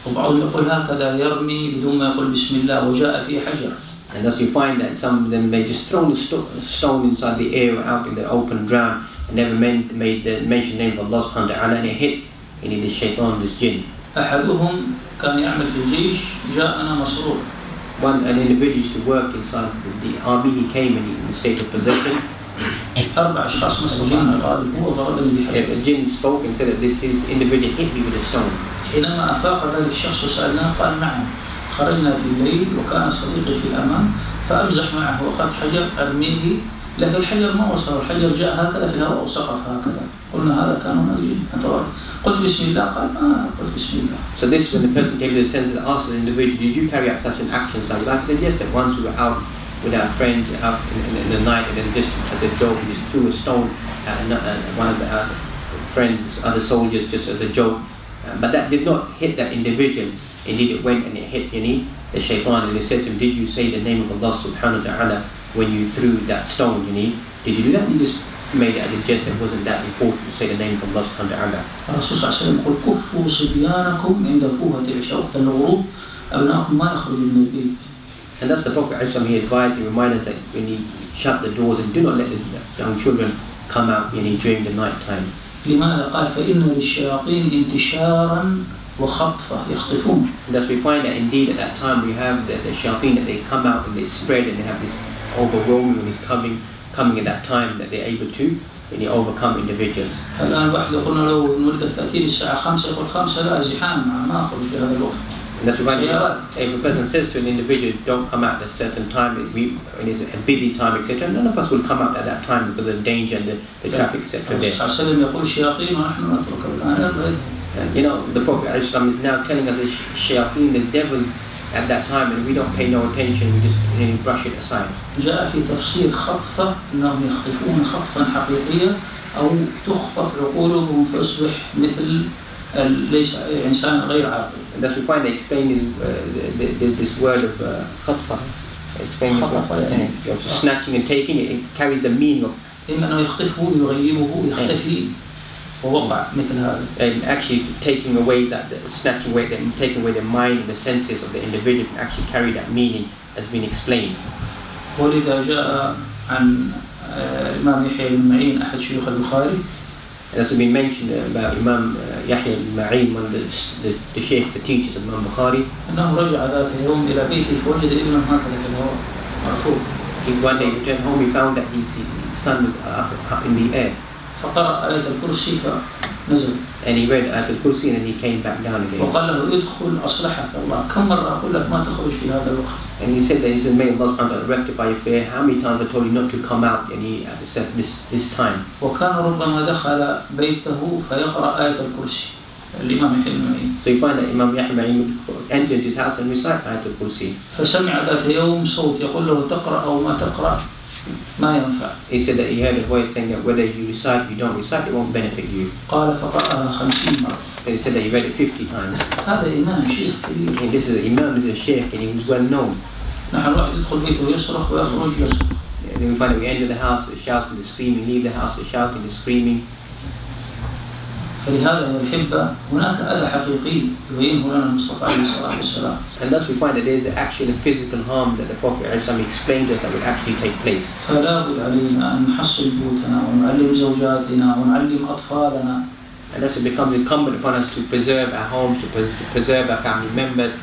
وبعضهم يقول هكذا يرمي بدون ما يقول بسم الله وجاء فيه حجر. And thus you find that some of them may just throw the stone inside the air or out in the open ground and never mention the name of Allah subhanahu wa ta'ala, and it hit the shaitan, this jinn. أحدهم كان يعمل في الجيش جاءنا مسرور. An individual used to work inside the army. He came in the state of possession. 4 أشخاص مستوجعنا قال هو ضربني بحجر. The jinn spoke and said that this individual hit me with a stone. حينما أفاق ذلك الشخص وسألناه قال نعم، خرجنا في الليل وكان صديقي في الأمان فأمزح معه وأخذت حجر أرميه، لكن الحجر ما وصل، الحجر جاء هكذا في الهواء وسقط هكذا. قلنا هذا كان ناجي، قلت بسم الله، قال ما قلت بسم الله. So this, when the person came to the senses, asked the individual, "Did you carry out such an action?" So he said, "Yes, that once we were out with our friends out in the night, and then just as a joke, we just threw a stone at one of the friends, other soldiers, just as a joke. But that did not hit that individual. Indeed, it went and it hit the shaitan, and they said to him, "Did you say the name of Allah subhanahu wa ta'ala when you threw that stone? Did you do that?" He just made it as a jest. It wasn't that important to say the name of Allah subhanahu wa ta'ala. الرسول صلى الله عليه وسلم يقول كفوا صبيانكم عند فوهة العشاء وقت الغروب أبنائكم ما يخرجوا من البيت. And that's the Prophet ﷺ, he advised, he reminded us that when you shut the doors and do not let the young children come out during the night time. لماذا؟ قال فإن للشياطين انتشارا وخطفة يخطفون. And thus we find that indeed at that time we have the shayateen that they come out and they spread, and they have this overwhelming and is coming at that time that they're able to overcome individuals. الآن واحد قلنا له نريدك تأتي الساعة 5 يقول 5 لا زحام ما أخرج في هذا الوقت. And that's why if a person says to an individual, don't come out at a certain time, and it's a busy time, etc., none of us will come out at that time because of the danger and the traffic, etc. there. And the Prophet ﷺ is now telling us the shayateen, the devils, at that time, and we don't pay no attention, we just brush it aside. جاء في تفسير خطفة أنهم يخطفون خطفا حقيقيا أو تخطف عقولهم فيصبح مثل ليس إنسان غير عاقل. And that's we find they explain this word of خطفة. Explain of snatching and taking it carries the meaning of. إما أنه يخطفه يغيبه يختفي ووقع مثل هذا. And actually taking away snatching away them, taking away the mind and the senses of the individual can actually carry that meaning as been explained. ولذا جاء عن الإمام يحيى بن معين أحد شيوخ البخاري. And that's been mentioned about Imam Yahya al-Ma'in, one of the Shaykh, the teachers of Imam Bukhari. أنه رجع ذات يوم إلى بيته فوجد ابنه هكذا في الهواء مرفوع. One day he returned home, he found that his son was up in the air. فقرأ آية الكرسي فنزل. And he read آية الكرسي and then he came back down again. وقال له ادخل أصلحك الله. كم مرة أقول لك ما تخرج في هذا الوقت. And he said, may Allah subhanahu wa ta'ala rectify your affair. How many times I told you not to come out at this time? وكان ربما دخل بيته فيقرأ آية الكرسي. الإمام يحيى بن معين. So you find that Imam Yahya would enter into his house and recite آية الكرسي. فسمع ذات يوم صوت يقول له تقرأ أو ما تقرأ ما ينفع. He said that he heard a voice saying that whether you recite, you don't recite, it won't benefit you. قال فقرأها 50 مرة. And he said that he read it 50 times. هذا إمام شيخ كبير. And this is an Imam, this is a Shaykh, and he was well known. نحن الواحد يدخل بيته يصرخ ويخرج يصرخ. And then we find that we enter the house, the shouting, the screaming, leave the house, the shouting, the screaming. فلهذا يا الأحبة هناك أذى حقيقي يبينه لنا المصطفى عليه الصلاة والسلام. And thus we find that there is actually a physical harm that the Prophet explained to us that would actually take place. فلا بد علينا أن نحصن بيوتنا ونعلم زوجاتنا ونعلم أطفالنا. And thus it becomes incumbent upon us to preserve our homes, to preserve our family members,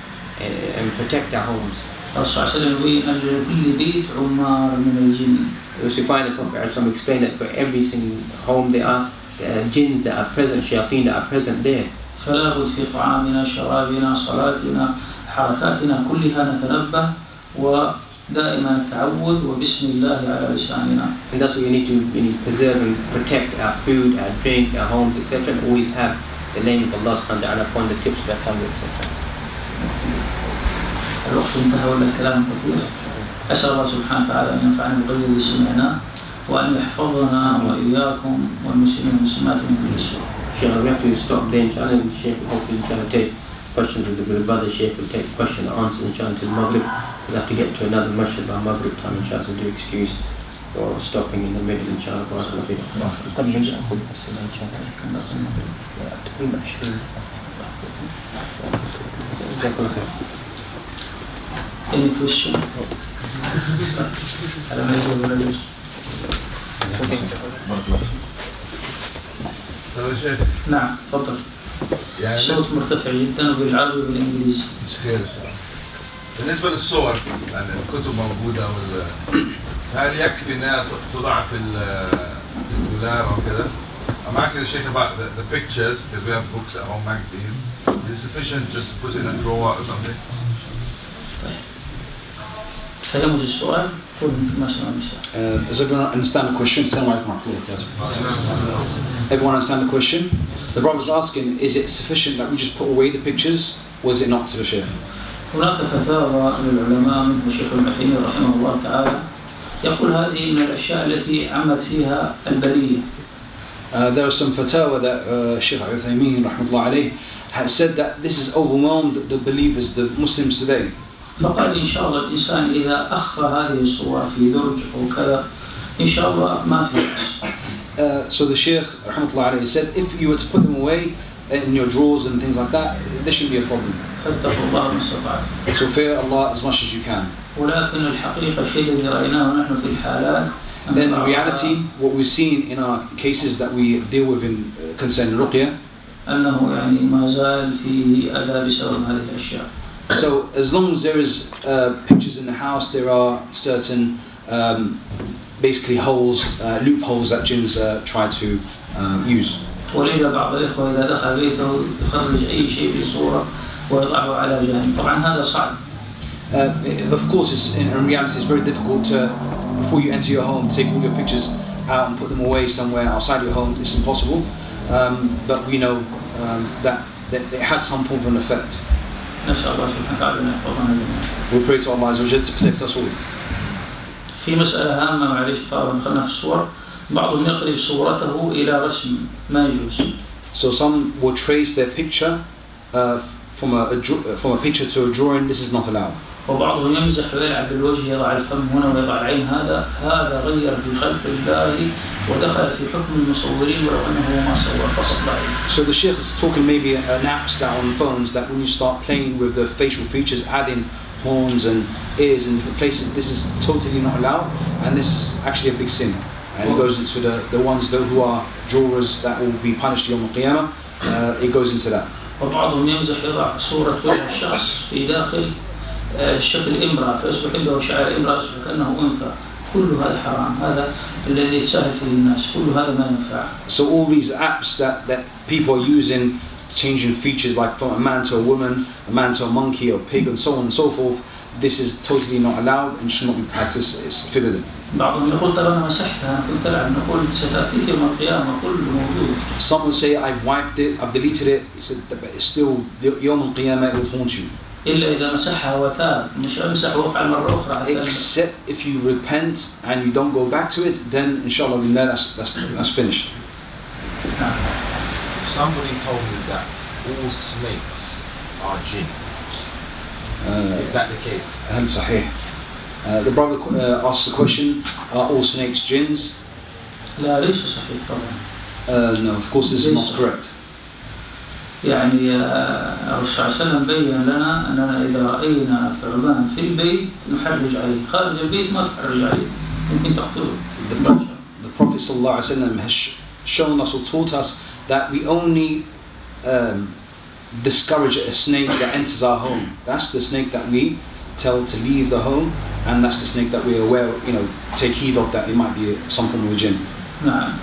and protect our homes. الرسول صلى الله عليه وسلم يبين أن لكل بيت عمار من الجن. As we find the Prophet explained that for every single home there are jinns that are present, shayateen that are present there. فلا بد في طعامنا شرابنا صلاتنا حركاتنا كلها نتنبه ودائما التعود وبسم الله على لساننا. And that's why we need to preserve and protect our food, our drink, our homes, etc. and always have the name of Allah subhanahu wa ta'ala upon the tips of our tongue, etc. الوقت انتهى ولا الكلام كثير. أسأل الله سبحانه وتعالى أن ينفعنا بالقول الذي سمعناه وأن يحفظنا وإياكم والمسلمين والمسلمات من كل سوء. Inshallah, we have to stop there. Inshallah, the Shaykh will hopefully take questions with the brother. Shaykh will take question and answer inshallah until Maghrib. We'll have to get to another masjid by Maghrib time inshallah, so do excuse or stopping in the middle inshallah. Any question? نعم تفضل. صوت مرتفع جدا وبالعربي وبالانجليزي. خير ان شاء الله. بالنسبه للصور يعني الكتب موجوده هل يكفي انها تضع في الدولاب او كده؟ I'm asking the Shaykh about the pictures because we have books at home, magazines. Is it sufficient just to put in a drawer or something? فهمت السؤال؟ Does everyone understand the question? Everyone understand the question? The brother's asking, is it sufficient that we just put away the pictures, or is it not to the Shaykh? هناك فتاوى للعلماء مثل الشيخ العثيمين رحمه الله تعالى يقول هذه من الأشياء التي عمت فيها البلية. There are some fatwa that Shaykh Al-Uthaymeen rahmatullah alayh has said that this has overwhelmed the believers, the Muslims today. فقال إن شاء الله الإنسان إذا أخفى هذه الصور في درج أو كذا إن شاء الله ما في بأس. So the Shaykh rahmatullah alayh said if you were to put them away in your drawers and things like that, there shouldn't be a problem. فاتقوا الله ما استطعتم. So fear Allah as much as you can. ولكن الحقيقة الشيء الذي رأيناه نحن في الحالات. In reality, what we've seen in our cases that we deal with in concerning ruqya, أنه يعني ما زال في أذى بسبب هذه الأشياء. So as long as there is pictures in the house, there are certain basically holes, loopholes that jinns try to use. ولذا بعض الإخوة إذا دخل بيته يخرج أي شيء في صورة ويضعه على جانب. طبعا هذا صعب. Of course, in reality, it's very difficult to, before you enter your home, take all your pictures out and put them away somewhere outside your home. It's impossible. But we know that it has some form of an effect. نسأل الله سبحانه وتعالى أن يحفظنا جميعا. We pray to Allah Azza wa Jalla to protect us all. في مسألة هامة معلش طبعا دخلنا في الصور. بعضهم يقلب صورته إلى رسم ما يجوز. So some will trace their picture from a picture to a drawing. This is not allowed. وبعضهم يمزح ويلعب بالوجه يضع الفم هنا ويضع العين. هذا غير في خلق الله ودخل في حكم المصورين ولو أنه ما صور فقط. So the Shaykh is talking maybe an apps that on phones that when you start playing with the facial features, adding horns and ears in different places, this is totally not allowed, and this is actually a big sin. And it goes into the ones who are drawers that will be punished Yawm al-Qiyamah. It goes into that. وبعضهم يمزح يضع صورة وجه الشخص في داخل شكل امرأة فيصبح عنده شعر امرأة يصبح كأنه أنثى. كل هذا حرام. هذا الذي يتساهل فيه الناس. كل هذا ما ينفع. So all these apps that people are using, changing features like from a man to a woman, a man to a monkey or pig and so on and so forth, this is totally not allowed and should not be practiced. It's forbidden. بعضهم يقول طب أنا مسحتها أنا كنت ألعب. نقول ستأتيك يوم القيامة كله موجود. Some will say I've wiped it, I've deleted it. He said but it's still يوم القيامة it will haunt you. إلا إذا مسحها وتاب. مش أمسح وأفعل مرة أخرى. Except if you repent and you don't go back to it, then inshallah that's finished. Somebody told me that all snakes are jinn. Is that the case? هل صحيح? The brother asks the question, are all snakes jinns? لا ليس صحيح طبعا. No, of course this is not correct. يعني الرسول صلى الله عليه وسلم بين لنا أننا إذا رأينا ثعبان في البيت نحرج عليه. خارج البيت ما تحرج عليه. يمكن تقتله. The Prophet sallallahu alaihi wasallam has shown us or taught us that we only discourage a snake that enters our home. That's the snake that we tell to leave the home, and that's the snake that we're aware, take heed of that it might be some form of a jinn. نعم.